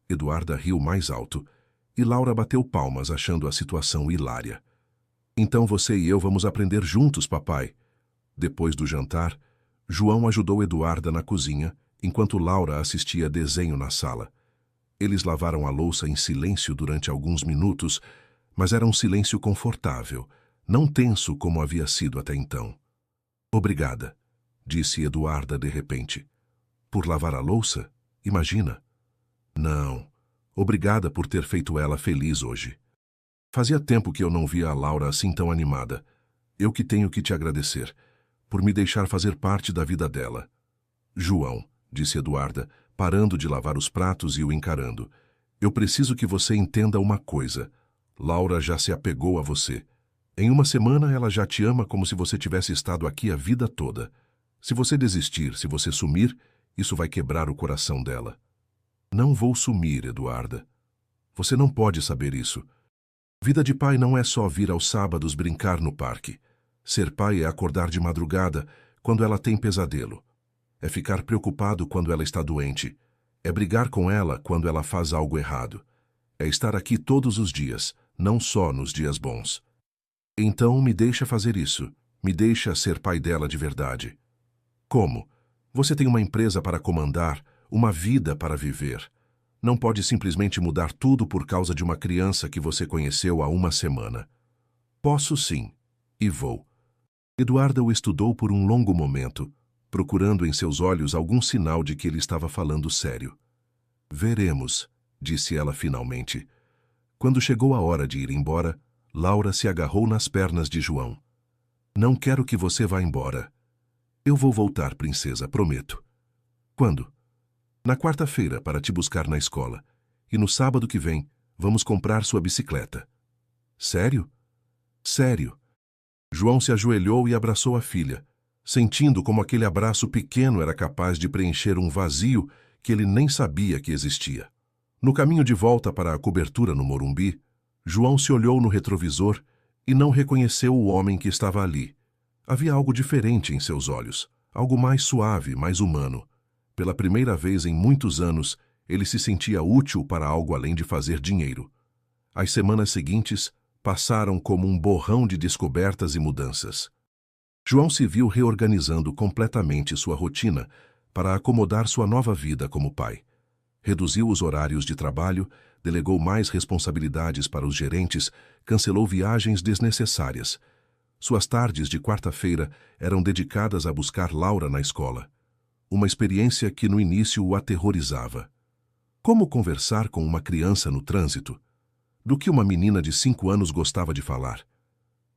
Eduarda riu mais alto e Laura bateu palmas, achando a situação hilária. Então você e eu vamos aprender juntos, papai. Depois do jantar, João ajudou Eduarda na cozinha, enquanto Laura assistia desenho na sala. Eles lavaram a louça em silêncio durante alguns minutos, mas era um silêncio confortável, não tenso como havia sido até então. Obrigada, disse Eduarda de repente. Por lavar a louça? Imagina. Não. Obrigada por ter feito ela feliz hoje. Fazia tempo que eu não via a Laura assim tão animada. Eu que tenho que te agradecer, por me deixar fazer parte da vida dela. João, disse Eduarda, parando de lavar os pratos e o encarando. Eu preciso que você entenda uma coisa. Laura já se apegou a você. Em uma semana ela já te ama como se você tivesse estado aqui a vida toda. Se você desistir, se você sumir, isso vai quebrar o coração dela. Não vou sumir, Eduarda. Você não pode saber isso. Vida de pai não é só vir aos sábados brincar no parque. Ser pai é acordar de madrugada quando ela tem pesadelo. É ficar preocupado quando ela está doente. É brigar com ela quando ela faz algo errado. É estar aqui todos os dias, não só nos dias bons. Então me deixa fazer isso. Me deixa ser pai dela de verdade. Como? Você tem uma empresa para comandar, uma vida para viver. Não pode simplesmente mudar tudo por causa de uma criança que você conheceu há uma semana. Posso sim, e vou. Eduarda o estudou por um longo momento, procurando em seus olhos algum sinal de que ele estava falando sério. Veremos, disse ela finalmente. Quando chegou a hora de ir embora, Laura se agarrou nas pernas de João. Não quero que você vá embora. Eu vou voltar, princesa, prometo. Quando? Na quarta-feira, para te buscar na escola. E no sábado que vem, vamos comprar sua bicicleta. Sério? Sério. João se ajoelhou e abraçou a filha, sentindo como aquele abraço pequeno era capaz de preencher um vazio que ele nem sabia que existia. No caminho de volta para a cobertura no Morumbi, João se olhou no retrovisor e não reconheceu o homem que estava ali. Havia algo diferente em seus olhos, algo mais suave, mais humano. Pela primeira vez em muitos anos, ele se sentia útil para algo além de fazer dinheiro. As semanas seguintes passaram como um borrão de descobertas e mudanças. João se viu reorganizando completamente sua rotina para acomodar sua nova vida como pai. Reduziu os horários de trabalho, delegou mais responsabilidades para os gerentes, cancelou viagens desnecessárias. Suas tardes de quarta-feira eram dedicadas a buscar Laura na escola. Uma experiência que no início o aterrorizava. Como conversar com uma criança no trânsito? Do que uma menina de 5 anos gostava de falar?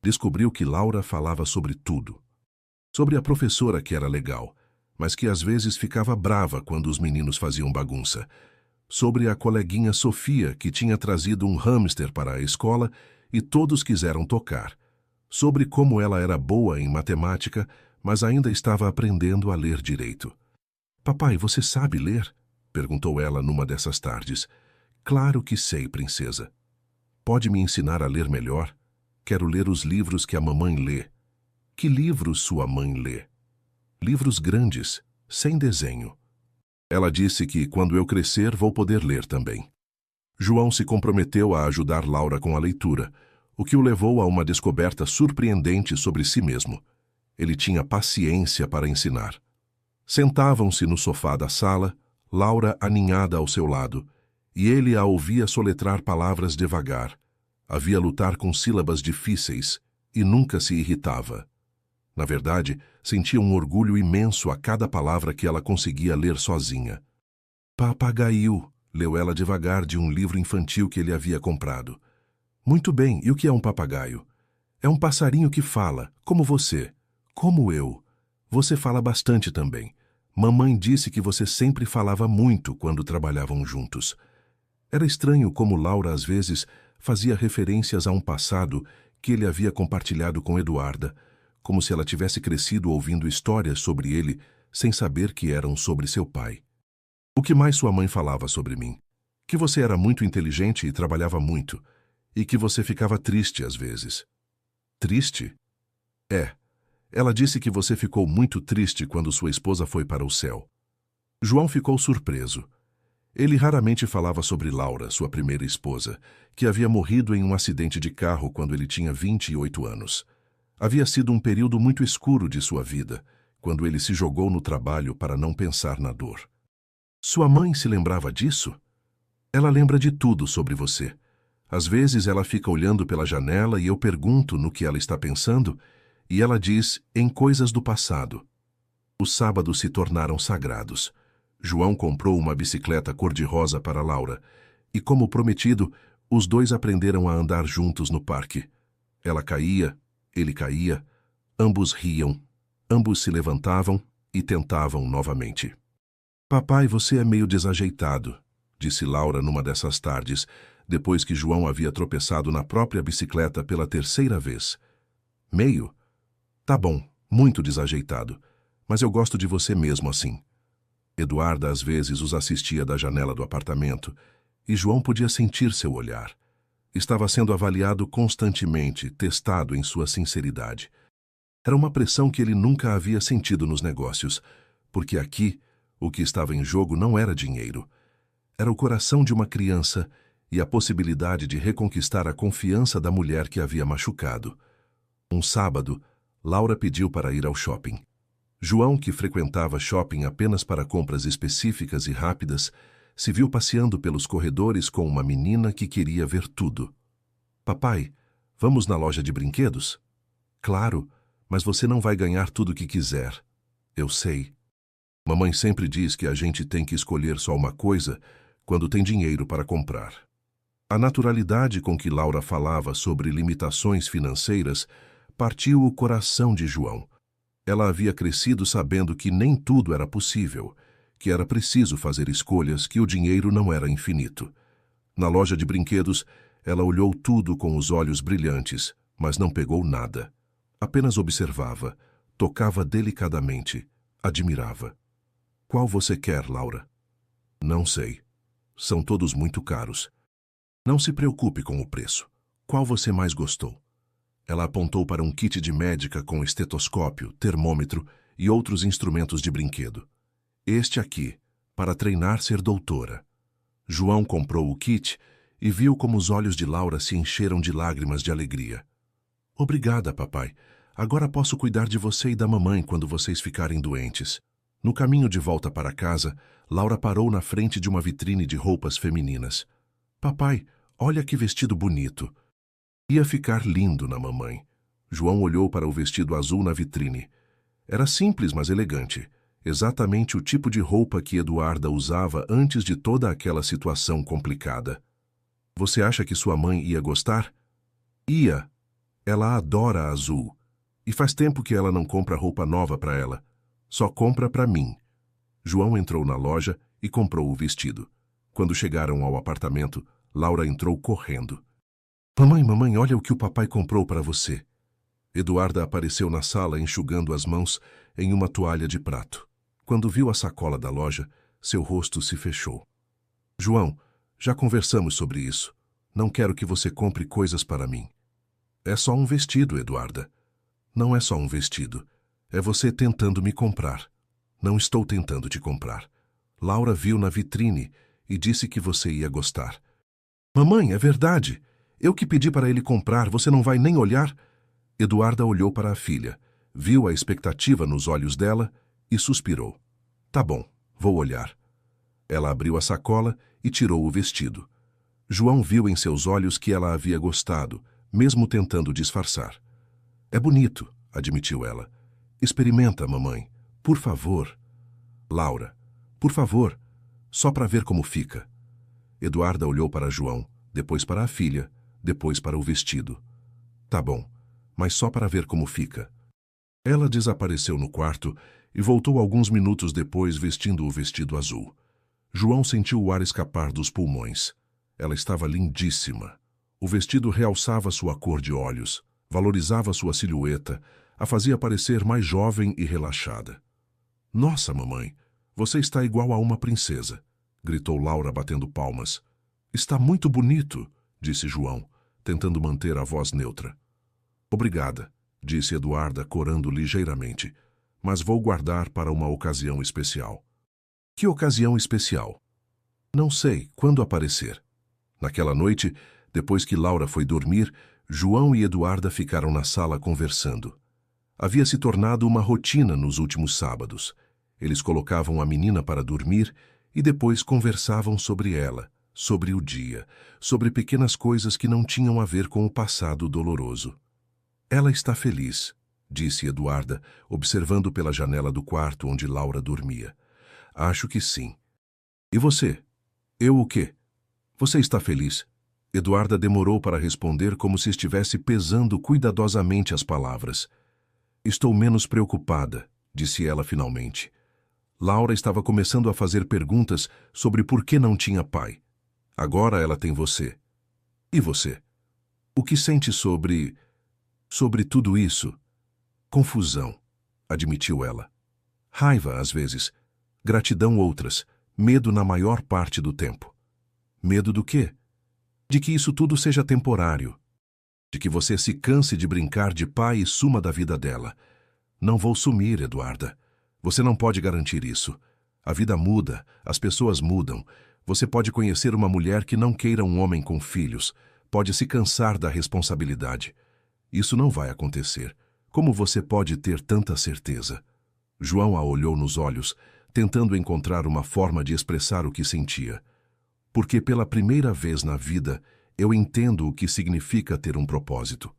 Descobriu que Laura falava sobre tudo. Sobre a professora que era legal, mas que às vezes ficava brava quando os meninos faziam bagunça. Sobre a coleguinha Sofia, que tinha trazido um hamster para a escola e todos quiseram tocar. Sobre como ela era boa em matemática, mas ainda estava aprendendo a ler direito. Papai, você sabe ler? Perguntou ela numa dessas tardes. Claro que sei, princesa. Pode me ensinar a ler melhor? Quero ler os livros que a mamãe lê. Que livros sua mãe lê? Livros grandes, sem desenho. Ela disse que, quando eu crescer, vou poder ler também. João se comprometeu a ajudar Laura com a leitura, o que o levou a uma descoberta surpreendente sobre si mesmo. Ele tinha paciência para ensinar. Sentavam-se no sofá da sala, Laura aninhada ao seu lado, e ele a ouvia soletrar palavras devagar. Havia lutar com sílabas difíceis e nunca se irritava. Na verdade, sentia um orgulho imenso a cada palavra que ela conseguia ler sozinha. Papagaio, leu ela devagar de um livro infantil que ele havia comprado. Muito bem, e o que é um papagaio? É um passarinho que fala, como você, como eu. Você fala bastante também. Mamãe disse que você sempre falava muito quando trabalhavam juntos. Era estranho como Laura, às vezes, fazia referências a um passado que ele havia compartilhado com Eduarda, como se ela tivesse crescido ouvindo histórias sobre ele sem saber que eram sobre seu pai. O que mais sua mãe falava sobre mim? Que você era muito inteligente e trabalhava muito, e que você ficava triste às vezes. Triste? É. Ela disse que você ficou muito triste quando sua esposa foi para o céu. João ficou surpreso. Ele raramente falava sobre Laura, sua primeira esposa, que havia morrido em um acidente de carro quando ele tinha 28 anos. Havia sido um período muito escuro de sua vida, quando ele se jogou no trabalho para não pensar na dor. Sua mãe se lembrava disso? Ela lembra de tudo sobre você. Às vezes ela fica olhando pela janela e eu pergunto no que ela está pensando, e ela diz em coisas do passado. Os sábados se tornaram sagrados. João comprou uma bicicleta cor-de-rosa para Laura, e como prometido, os dois aprenderam a andar juntos no parque. Ela caía, ele caía, ambos riam, ambos se levantavam e tentavam novamente. Papai, você é meio desajeitado, disse Laura numa dessas tardes, depois que João havia tropeçado na própria bicicleta pela terceira vez. Meio? Tá bom, muito desajeitado, mas eu gosto de você mesmo assim. Eduarda às vezes os assistia da janela do apartamento, e João podia sentir seu olhar. Estava sendo avaliado constantemente, testado em sua sinceridade. Era uma pressão que ele nunca havia sentido nos negócios, porque aqui o que estava em jogo não era dinheiro. Era o coração de uma criança e a possibilidade de reconquistar a confiança da mulher que havia machucado. Um sábado, Laura pediu para ir ao shopping. João, que frequentava shopping apenas para compras específicas e rápidas, se viu passeando pelos corredores com uma menina que queria ver tudo. Papai, vamos na loja de brinquedos? Claro, mas você não vai ganhar tudo o que quiser. Eu sei. Mamãe sempre diz que a gente tem que escolher só uma coisa quando tem dinheiro para comprar. A naturalidade com que Laura falava sobre limitações financeiras partiu o coração de João. Ela havia crescido sabendo que nem tudo era possível, que era preciso fazer escolhas, que o dinheiro não era infinito. Na loja de brinquedos, ela olhou tudo com os olhos brilhantes, mas não pegou nada. Apenas observava, tocava delicadamente, admirava. Qual você quer, Laura? Não sei. São todos muito caros. Não se preocupe com o preço. Qual você mais gostou? Ela apontou para um kit de médica com estetoscópio, termômetro e outros instrumentos de brinquedo. Este aqui, para treinar ser doutora. João comprou o kit e viu como os olhos de Laura se encheram de lágrimas de alegria. Obrigada, papai. Agora posso cuidar de você e da mamãe quando vocês ficarem doentes. No caminho de volta para casa, Laura parou na frente de uma vitrine de roupas femininas. Papai, olha que vestido bonito. Ia ficar lindo na mamãe. João olhou para o vestido azul na vitrine. Era simples, mas elegante. Exatamente o tipo de roupa que Eduarda usava antes de toda aquela situação complicada. Você acha que sua mãe ia gostar? Ia. Ela adora azul. E faz tempo que ela não compra roupa nova para ela. Só compra para mim. João entrou na loja e comprou o vestido. Quando chegaram ao apartamento, Laura entrou correndo. Mamãe, olha o que o papai comprou para você. Eduarda apareceu na sala enxugando as mãos em uma toalha de prato. Quando viu a sacola da loja, seu rosto se fechou. João, já conversamos sobre isso. Não quero que você compre coisas para mim. É só um vestido, Eduarda. Não é só um vestido. É você tentando me comprar. Não estou tentando te comprar. Laura viu na vitrine e disse que você ia gostar. Mamãe, é verdade. Eu que pedi para ele comprar, você não vai nem olhar? Eduarda olhou para a filha, viu a expectativa nos olhos dela e suspirou. Tá bom, vou olhar. Ela abriu a sacola e tirou o vestido. João viu em seus olhos que ela havia gostado, mesmo tentando disfarçar. É bonito, admitiu ela. Experimenta, mamãe. Por favor. Laura, por favor, só para ver como fica. Eduarda olhou para João, depois para a filha, depois para o vestido. Tá bom, mas só para ver como fica. Ela desapareceu no quarto e voltou alguns minutos depois vestindo o vestido azul. João sentiu o ar escapar dos pulmões. Ela estava lindíssima. O vestido realçava sua cor de olhos, valorizava sua silhueta, a fazia parecer mais jovem e relaxada. Nossa, mamãe, você está igual a uma princesa, gritou Laura batendo palmas. Está muito bonito, disse João, tentando manter a voz neutra. Obrigada, disse Eduarda, corando ligeiramente, mas vou guardar para uma ocasião especial. Que ocasião especial? Não sei, quando aparecer. Naquela noite, depois que Laura foi dormir, João e Eduarda ficaram na sala conversando. Havia se tornado uma rotina nos últimos sábados. Eles colocavam a menina para dormir e depois conversavam sobre ela, sobre o dia, sobre pequenas coisas que não tinham a ver com o passado doloroso. Ela está feliz, disse Eduarda, observando pela janela do quarto onde Laura dormia. Acho que sim. E você? Eu o quê? Você está feliz? Eduarda demorou para responder como se estivesse pesando cuidadosamente as palavras. Estou menos preocupada, disse ela finalmente. Laura estava começando a fazer perguntas sobre por que não tinha pai. Agora ela tem você. E você? O que sente sobre tudo isso? Confusão, admitiu ela. Raiva, às vezes. Gratidão, outras. Medo na maior parte do tempo. Medo do quê? De que isso tudo seja temporário. De que você se canse de brincar de pai e suma da vida dela. Não vou sumir, Eduarda. Você não pode garantir isso. A vida muda, as pessoas mudam. Você pode conhecer uma mulher que não queira um homem com filhos. Pode se cansar da responsabilidade. Isso não vai acontecer. Como você pode ter tanta certeza? João a olhou nos olhos, tentando encontrar uma forma de expressar o que sentia. Porque pela primeira vez na vida, eu entendo o que significa ter um propósito.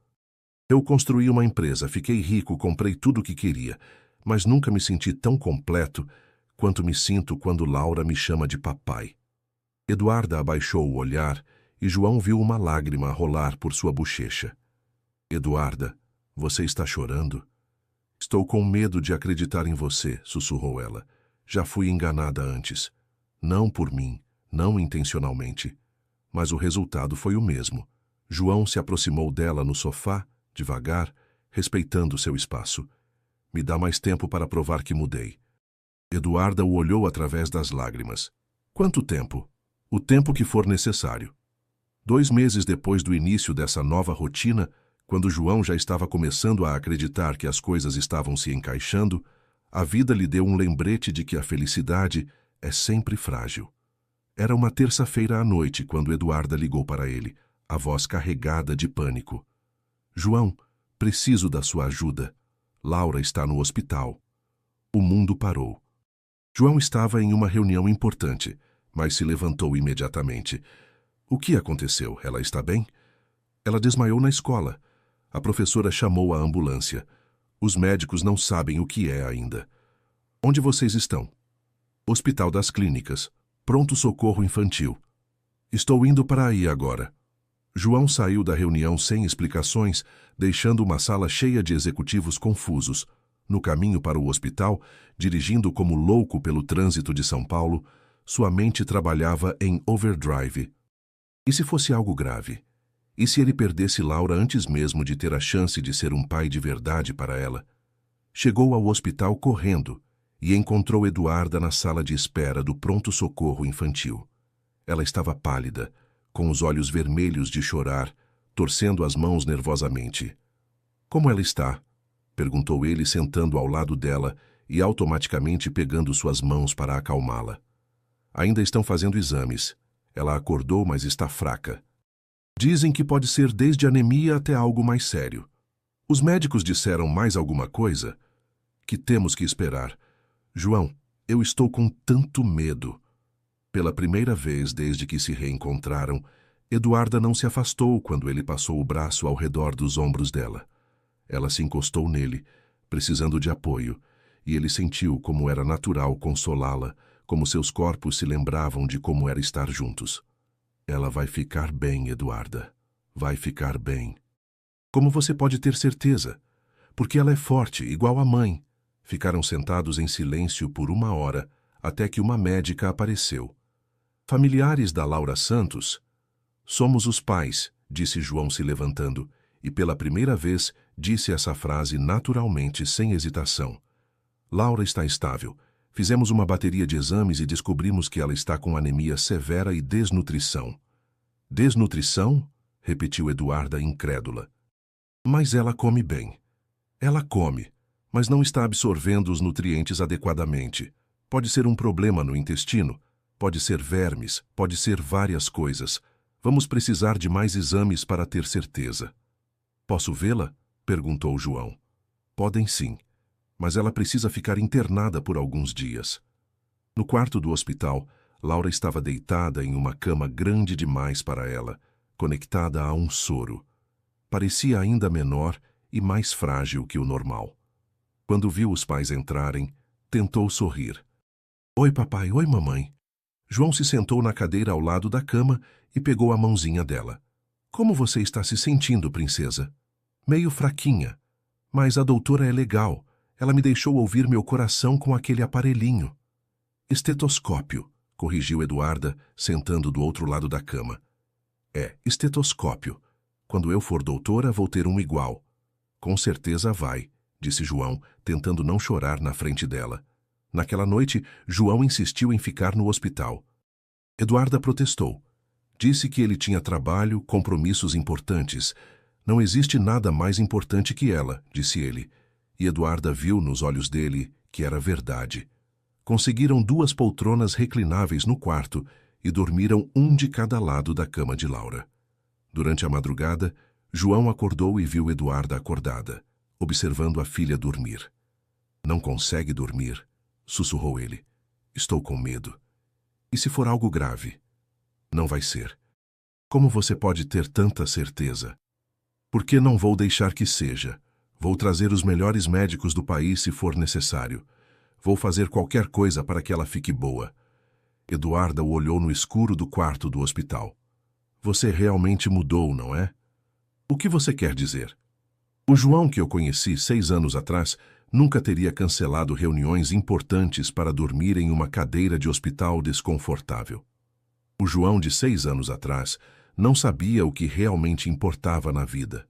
Eu construí uma empresa, fiquei rico, comprei tudo o que queria, mas nunca me senti tão completo quanto me sinto quando Laura me chama de papai. Eduarda abaixou o olhar e João viu uma lágrima rolar por sua bochecha. Eduarda, você está chorando? Estou com medo de acreditar em você, sussurrou ela. Já fui enganada antes. Não por mim, não intencionalmente. Mas o resultado foi o mesmo. João se aproximou dela no sofá, devagar, respeitando seu espaço. Me dá mais tempo para provar que mudei. Eduarda o olhou através das lágrimas. Quanto tempo? O tempo que for necessário. 2 meses depois do início dessa nova rotina, quando João já estava começando a acreditar que as coisas estavam se encaixando, a vida lhe deu um lembrete de que a felicidade é sempre frágil. Era uma terça-feira à noite quando Eduarda ligou para ele, a voz carregada de pânico. João, preciso da sua ajuda. Laura está no hospital. O mundo parou. João estava em uma reunião importante, mas se levantou imediatamente. O que aconteceu? Ela está bem? Ela desmaiou na escola. A professora chamou a ambulância. Os médicos não sabem o que é ainda. Onde vocês estão? Hospital das Clínicas. Pronto-socorro infantil. Estou indo para aí agora. João saiu da reunião sem explicações, deixando uma sala cheia de executivos confusos. No caminho para o hospital, dirigindo como louco pelo trânsito de São Paulo, sua mente trabalhava em overdrive. E se fosse algo grave? E se ele perdesse Laura antes mesmo de ter a chance de ser um pai de verdade para ela? Chegou ao hospital correndo e encontrou Eduarda na sala de espera do pronto-socorro infantil. Ela estava pálida, com os olhos vermelhos de chorar, torcendo as mãos nervosamente. Como ela está? Perguntou ele, sentando ao lado dela e automaticamente pegando suas mãos para acalmá-la. Ainda estão fazendo exames. Ela acordou, mas está fraca. Dizem que pode ser desde anemia até algo mais sério. Os médicos disseram mais alguma coisa? Que temos que esperar. João, eu estou com tanto medo. Pela primeira vez desde que se reencontraram, Eduarda não se afastou quando ele passou o braço ao redor dos ombros dela. Ela se encostou nele, precisando de apoio, e ele sentiu como era natural consolá-la, como seus corpos se lembravam de como era estar juntos. Ela vai ficar bem, Eduarda. Vai ficar bem. Como você pode ter certeza? Porque ela é forte, igual a mãe. Ficaram sentados em silêncio por 1 hora, até que uma médica apareceu. Familiares da Laura Santos? Somos os pais, disse João se levantando, e pela primeira vez disse essa frase naturalmente, sem hesitação. Laura está estável. Fizemos uma bateria de exames e descobrimos que ela está com anemia severa e desnutrição. Desnutrição? Repetiu Eduarda incrédula. Mas ela come bem. Ela come, mas não está absorvendo os nutrientes adequadamente. Pode ser um problema no intestino, pode ser vermes, pode ser várias coisas. Vamos precisar de mais exames para ter certeza. Posso vê-la? Perguntou João. Podem sim, mas ela precisa ficar internada por alguns dias. No quarto do hospital, Laura estava deitada em uma cama grande demais para ela, conectada a um soro. Parecia ainda menor e mais frágil que o normal. Quando viu os pais entrarem, tentou sorrir. Oi, papai, oi, mamãe. João se sentou na cadeira ao lado da cama e pegou a mãozinha dela. Como você está se sentindo, princesa? Meio fraquinha. Mas a doutora é legal. Ela me deixou ouvir meu coração com aquele aparelhinho. Estetoscópio, corrigiu Eduarda, sentando do outro lado da cama. É, estetoscópio. Quando eu for doutora, vou ter um igual. Com certeza vai, disse João, tentando não chorar na frente dela. Naquela noite, João insistiu em ficar no hospital. Eduarda protestou. Disse que ele tinha trabalho, compromissos importantes. Não existe nada mais importante que ela, disse ele. E Eduarda viu nos olhos dele que era verdade. Conseguiram 2 poltronas reclináveis no quarto e dormiram um de cada lado da cama de Laura. Durante a madrugada, João acordou e viu Eduarda acordada, observando a filha dormir. Não consegue dormir, sussurrou ele. Estou com medo. E se for algo grave? Não vai ser. Como você pode ter tanta certeza? Porque não vou deixar que seja. Vou trazer os melhores médicos do país se for necessário. Vou fazer qualquer coisa para que ela fique boa. Eduarda o olhou no escuro do quarto do hospital. Você realmente mudou, não é? O que você quer dizer? O João que eu conheci 6 anos atrás nunca teria cancelado reuniões importantes para dormir em uma cadeira de hospital desconfortável. O João de 6 anos atrás não sabia o que realmente importava na vida.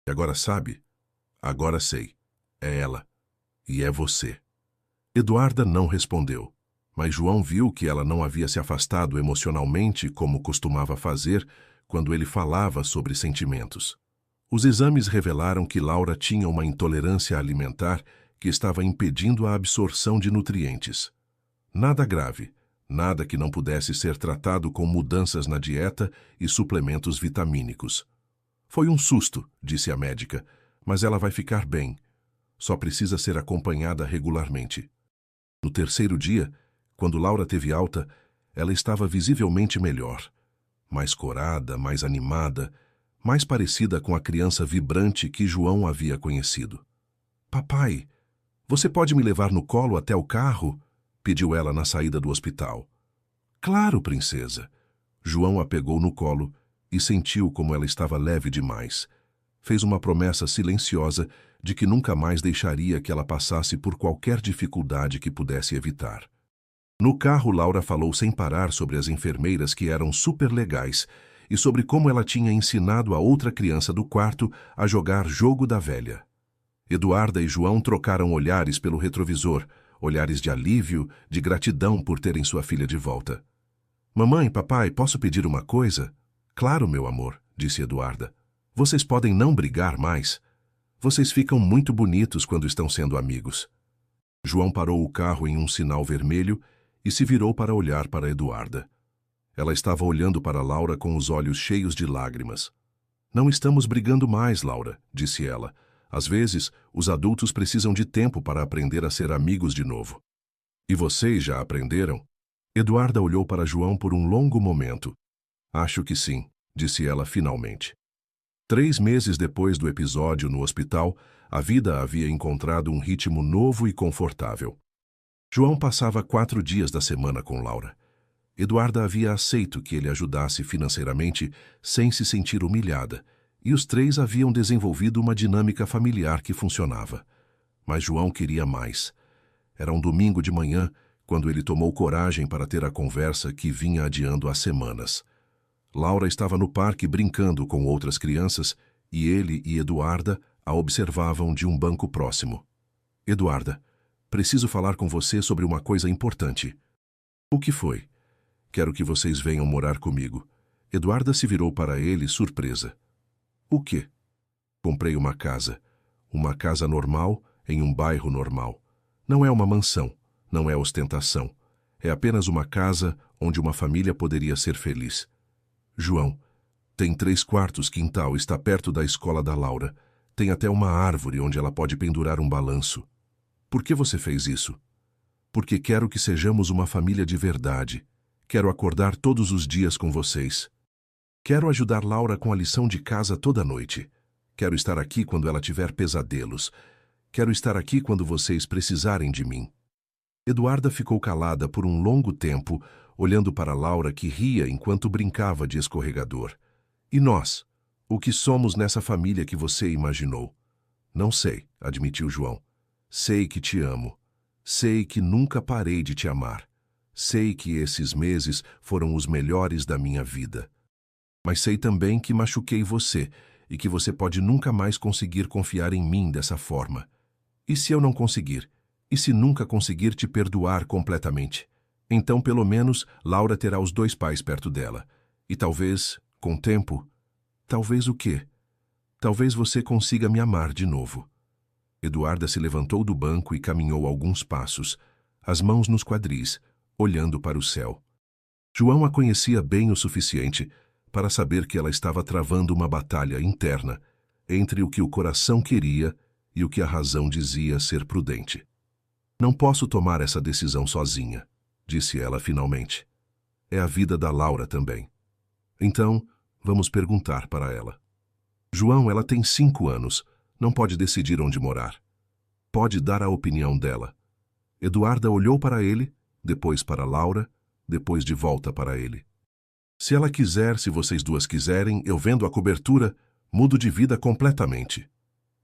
E agora sabe? Agora sei. É ela. E é você. Eduarda não respondeu, mas João viu que ela não havia se afastado emocionalmente como costumava fazer quando ele falava sobre sentimentos. Os exames revelaram que Laura tinha uma intolerância alimentar que estava impedindo a absorção de nutrientes. Nada grave, nada que não pudesse ser tratado com mudanças na dieta e suplementos vitamínicos. Foi um susto, disse a médica, mas ela vai ficar bem. Só precisa ser acompanhada regularmente. No 3º dia, quando Laura teve alta, ela estava visivelmente melhor. Mais corada, mais animada, mais parecida com a criança vibrante que João havia conhecido. Papai, você pode me levar no colo até o carro? Pediu ela na saída do hospital. Claro, princesa. João a pegou no colo e sentiu como ela estava leve demais. Fez uma promessa silenciosa de que nunca mais deixaria que ela passasse por qualquer dificuldade que pudesse evitar. No carro, Laura falou sem parar sobre as enfermeiras que eram super legais e sobre como ela tinha ensinado a outra criança do quarto a jogar jogo da velha. Eduarda e João trocaram olhares pelo retrovisor, olhares de alívio, de gratidão por terem sua filha de volta. Mamãe, papai, posso pedir uma coisa? Claro, meu amor, disse Eduarda. Vocês podem não brigar mais. Vocês ficam muito bonitos quando estão sendo amigos. João parou o carro em um sinal vermelho e se virou para olhar para Eduarda. Ela estava olhando para Laura com os olhos cheios de lágrimas. Não estamos brigando mais, Laura, disse ela. Às vezes, os adultos precisam de tempo para aprender a ser amigos de novo. E vocês já aprenderam? Eduarda olhou para João por um longo momento. Acho que sim, disse ela finalmente. 3 meses depois do episódio no hospital, a vida havia encontrado um ritmo novo e confortável. João passava 4 dias da semana com Laura. Eduarda havia aceito que ele ajudasse financeiramente sem se sentir humilhada, e os 3 haviam desenvolvido uma dinâmica familiar que funcionava. Mas João queria mais. Era um domingo de manhã, quando ele tomou coragem para ter a conversa que vinha adiando há semanas. Laura estava no parque brincando com outras crianças e ele e Eduarda a observavam de um banco próximo. Eduarda, preciso falar com você sobre uma coisa importante. O que foi? Quero que vocês venham morar comigo. Eduarda se virou para ele, surpresa. O quê? Comprei uma casa normal em um bairro normal. Não é uma mansão, não é ostentação. É apenas uma casa onde uma família poderia ser feliz. João, tem 3 quartos, quintal, está perto da escola da Laura. Tem até uma árvore onde ela pode pendurar um balanço. Por que você fez isso? Porque quero que sejamos uma família de verdade. Quero acordar todos os dias com vocês. Quero ajudar Laura com a lição de casa toda noite. Quero estar aqui quando ela tiver pesadelos. Quero estar aqui quando vocês precisarem de mim. Eduarda ficou calada por um longo tempo, olhando para Laura, que ria enquanto brincava de escorregador. E nós? O que somos nessa família que você imaginou? Não sei, admitiu João. Sei que te amo. Sei que nunca parei de te amar. Sei que esses meses foram os melhores da minha vida. Mas sei também que machuquei você e que você pode nunca mais conseguir confiar em mim dessa forma. E se eu não conseguir? E se nunca conseguir te perdoar completamente? Então, pelo menos, Laura terá os 2 pais perto dela. E talvez, com o tempo... Talvez o quê? Talvez você consiga me amar de novo. Eduarda se levantou do banco e caminhou alguns passos, as mãos nos quadris, olhando para o céu. João a conhecia bem o suficiente para saber que ela estava travando uma batalha interna entre o que o coração queria e o que a razão dizia ser prudente. Não posso tomar essa decisão sozinha, disse ela finalmente. É a vida da Laura também. Então, vamos perguntar para ela. João, ela tem 5 anos, não pode decidir onde morar. Pode dar a opinião dela. Eduarda olhou para ele, depois para Laura, depois de volta para ele. Se ela quiser, se vocês 2 quiserem, eu vendo a cobertura, mudo de vida completamente.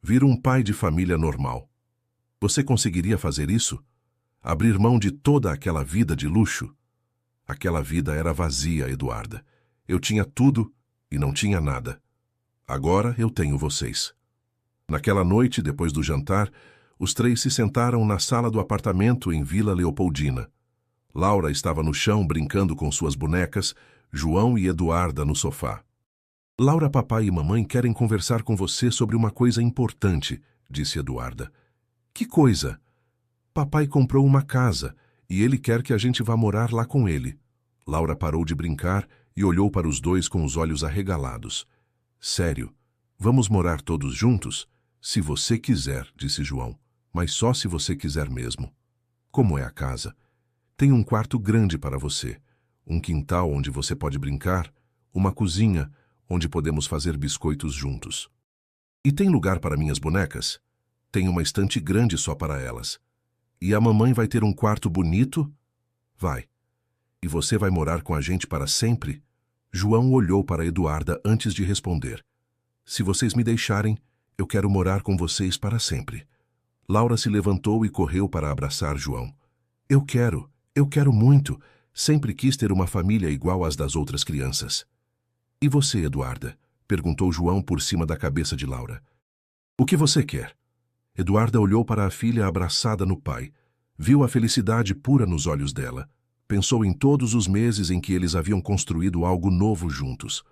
Viro um pai de família normal. Você conseguiria fazer isso? Abrir mão de toda aquela vida de luxo? Aquela vida era vazia, Eduarda. Eu tinha tudo e não tinha nada. Agora eu tenho vocês. Naquela noite, depois do jantar, os 3 se sentaram na sala do apartamento em Vila Leopoldina. Laura estava no chão brincando com suas bonecas, João e Eduarda no sofá. Laura, papai e mamãe querem conversar com você sobre uma coisa importante, disse Eduarda. Que coisa? Papai comprou uma casa e ele quer que a gente vá morar lá com ele. Laura parou de brincar e olhou para os 2 com os olhos arregalados. Sério, vamos morar todos juntos? Se você quiser, disse João, mas só se você quiser mesmo. Como é a casa? Tem um quarto grande para você, um quintal onde você pode brincar, uma cozinha onde podemos fazer biscoitos juntos. E tem lugar para minhas bonecas? Tem uma estante grande só para elas. E a mamãe vai ter um quarto bonito? Vai. E você vai morar com a gente para sempre? João olhou para Eduarda antes de responder. Se vocês me deixarem, eu quero morar com vocês para sempre. Laura se levantou e correu para abraçar João. Eu quero muito. Sempre quis ter uma família igual às das outras crianças. E você, Eduarda? Perguntou João por cima da cabeça de Laura. O que você quer? Eduarda olhou para a filha abraçada no pai. Viu a felicidade pura nos olhos dela. Pensou em todos os meses em que eles haviam construído algo novo juntos.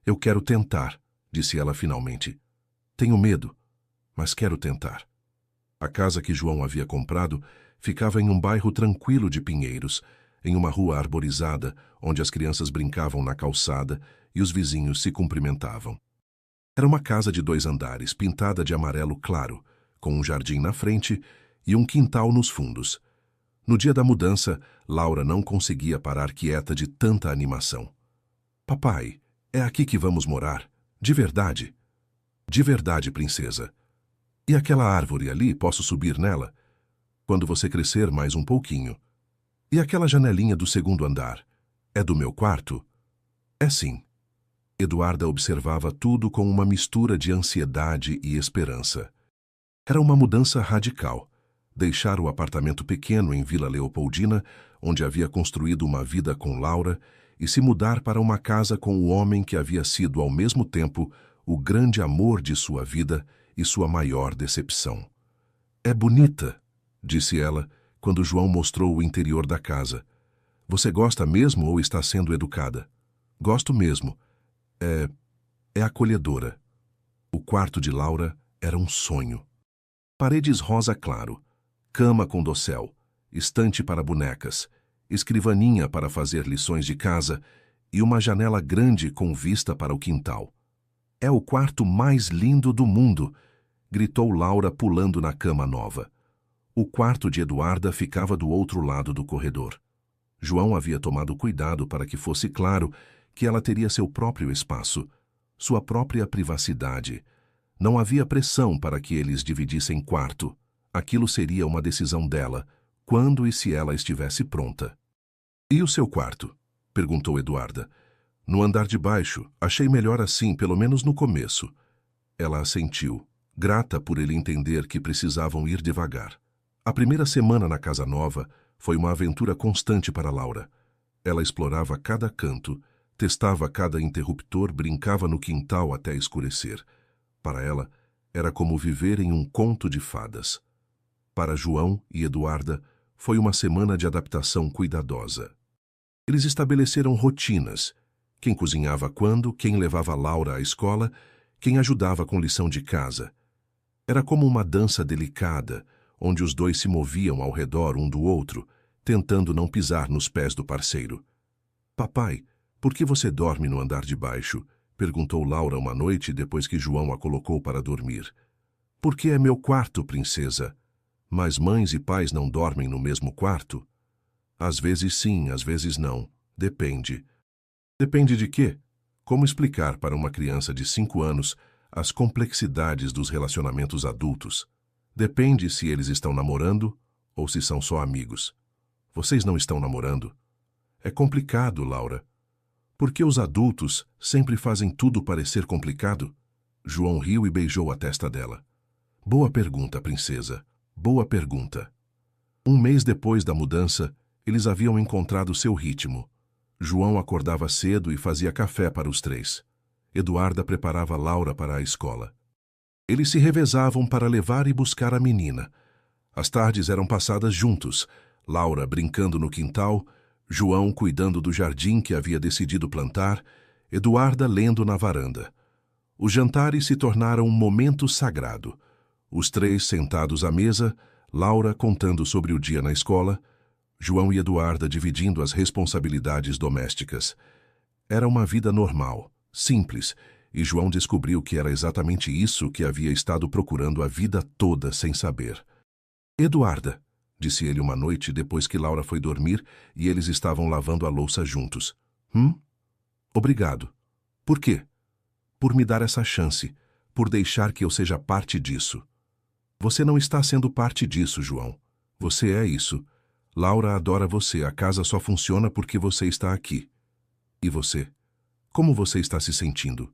Eu quero tentar, disse ela finalmente. Tenho medo, mas quero tentar. A casa que João havia comprado ficava em um bairro tranquilo de Pinheiros, em uma rua arborizada, onde as crianças brincavam na calçada e os vizinhos se cumprimentavam. Era uma casa de 2 andares, pintada de amarelo claro, com um jardim na frente e um quintal nos fundos. No dia da mudança, Laura não conseguia parar quieta de tanta animação. Papai, é aqui que vamos morar? De verdade? De verdade, princesa. E aquela árvore ali, posso subir nela? Quando você crescer mais um pouquinho. E aquela janelinha do 2º andar? É do meu quarto? É sim. Eduarda observava tudo com uma mistura de ansiedade e esperança. Era uma mudança radical. Deixar o apartamento pequeno em Vila Leopoldina, onde havia construído uma vida com Laura, e se mudar para uma casa com o homem que havia sido, ao mesmo tempo, o grande amor de sua vida e sua maior decepção. É bonita, disse ela, quando João mostrou o interior da casa. Você gosta mesmo ou está sendo educada? Gosto mesmo. É acolhedora. O quarto de Laura era um sonho. Paredes rosa claro, cama com dossel, estante para bonecas, escrivaninha para fazer lições de casa e uma janela grande com vista para o quintal. "É o quarto mais lindo do mundo!", gritou Laura pulando na cama nova. O quarto de Eduarda ficava do outro lado do corredor. João havia tomado cuidado para que fosse claro que ela teria seu próprio espaço, sua própria privacidade. Não havia pressão para que eles dividissem quarto. Aquilo seria uma decisão dela, quando e se ela estivesse pronta. "E o seu quarto?", perguntou Eduarda. "No andar de baixo, achei melhor assim, pelo menos no começo." Ela assentiu, grata por ele entender que precisavam ir devagar. A primeira semana na casa nova foi uma aventura constante para Laura. Ela explorava cada canto, testava cada interruptor, brincava no quintal até escurecer. Para ela, era como viver em um conto de fadas. Para João e Eduarda, foi uma semana de adaptação cuidadosa. Eles estabeleceram rotinas: quem cozinhava quando, quem levava Laura à escola, quem ajudava com lição de casa. Era como uma dança delicada, onde os dois se moviam ao redor um do outro, tentando não pisar nos pés do parceiro. "Papai, por que você dorme no andar de baixo?", perguntou Laura uma noite depois que João a colocou para dormir. "Porque é meu quarto, princesa." "Mas mães e pais não dormem no mesmo quarto?" "Às vezes sim, às vezes não. Depende." "Depende de quê?" Como explicar para uma criança de 5 anos as complexidades dos relacionamentos adultos? Depende se eles estão namorando ou se são só amigos. "Vocês não estão namorando?" "É complicado, Laura." "Por que os adultos sempre fazem tudo parecer complicado?" João riu e beijou a testa dela. "Boa pergunta, princesa. Boa pergunta." Um mês depois da mudança, eles haviam encontrado seu ritmo. João acordava cedo e fazia café para os 3. Eduarda preparava Laura para a escola. Eles se revezavam para levar e buscar a menina. As tardes eram passadas juntos, Laura brincando no quintal, João cuidando do jardim que havia decidido plantar, Eduarda lendo na varanda. Os jantares se tornaram um momento sagrado. Os 3 sentados à mesa, Laura contando sobre o dia na escola, João e Eduarda dividindo as responsabilidades domésticas. Era uma vida normal, simples, e João descobriu que era exatamente isso que havia estado procurando a vida toda sem saber. "Eduarda", disse ele uma noite depois que Laura foi dormir e eles estavam lavando a louça juntos. "Obrigado." "Por quê?" "Por me dar essa chance, por deixar que eu seja parte disso." "Você não está sendo parte disso, João. Você é isso. Laura adora você, a casa só funciona porque você está aqui." "E você? Como você está se sentindo?"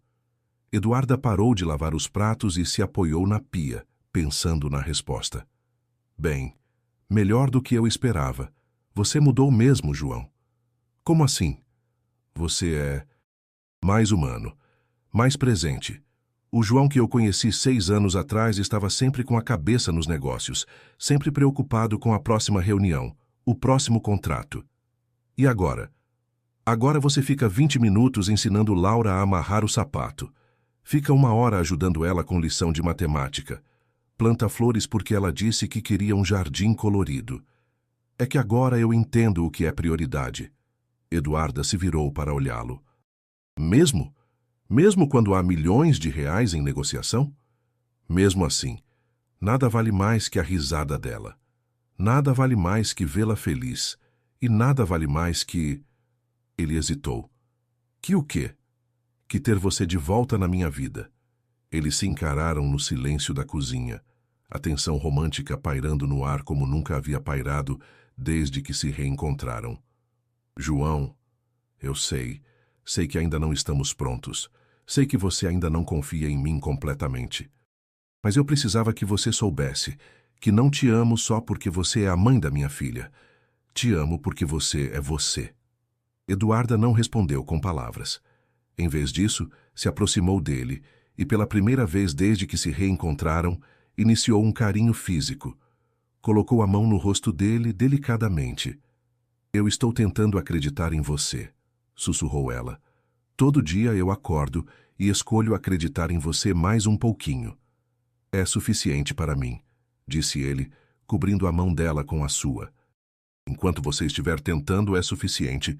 Eduarda parou de lavar os pratos e se apoiou na pia, pensando na resposta. "Bem, melhor do que eu esperava. Você mudou mesmo, João." "Como assim?" "Você é mais humano, mais presente." O João que eu conheci 6 anos atrás estava sempre com a cabeça nos negócios, sempre preocupado com a próxima reunião, o próximo contrato. "E agora?" "Agora você fica 20 minutos ensinando Laura a amarrar o sapato. Fica 1 hora ajudando ela com lição de matemática. Planta flores porque ela disse que queria um jardim colorido. É que agora eu entendo o que é prioridade." Eduarda se virou para olhá-lo. "Mesmo? Mesmo quando há milhões de reais em negociação?" "Mesmo assim, nada vale mais que a risada dela. Nada vale mais que vê-la feliz. E nada vale mais que..." Ele hesitou. "Que o quê?" "Que ter você de volta na minha vida." Eles se encararam no silêncio da cozinha, a tensão romântica pairando no ar como nunca havia pairado desde que se reencontraram. "João, eu sei que ainda não estamos prontos. Sei que você ainda não confia em mim completamente. Mas eu precisava que você soubesse que não te amo só porque você é a mãe da minha filha. Te amo porque você é você." Eduarda não respondeu com palavras. Em vez disso, se aproximou dele e, pela primeira vez desde que se reencontraram, iniciou um carinho físico. Colocou a mão no rosto dele delicadamente. "Eu estou tentando acreditar em você", sussurrou ela. "Todo dia eu acordo e escolho acreditar em você mais um pouquinho. É suficiente para mim, disse ele, cobrindo a mão dela com a sua. Enquanto você estiver tentando, é suficiente,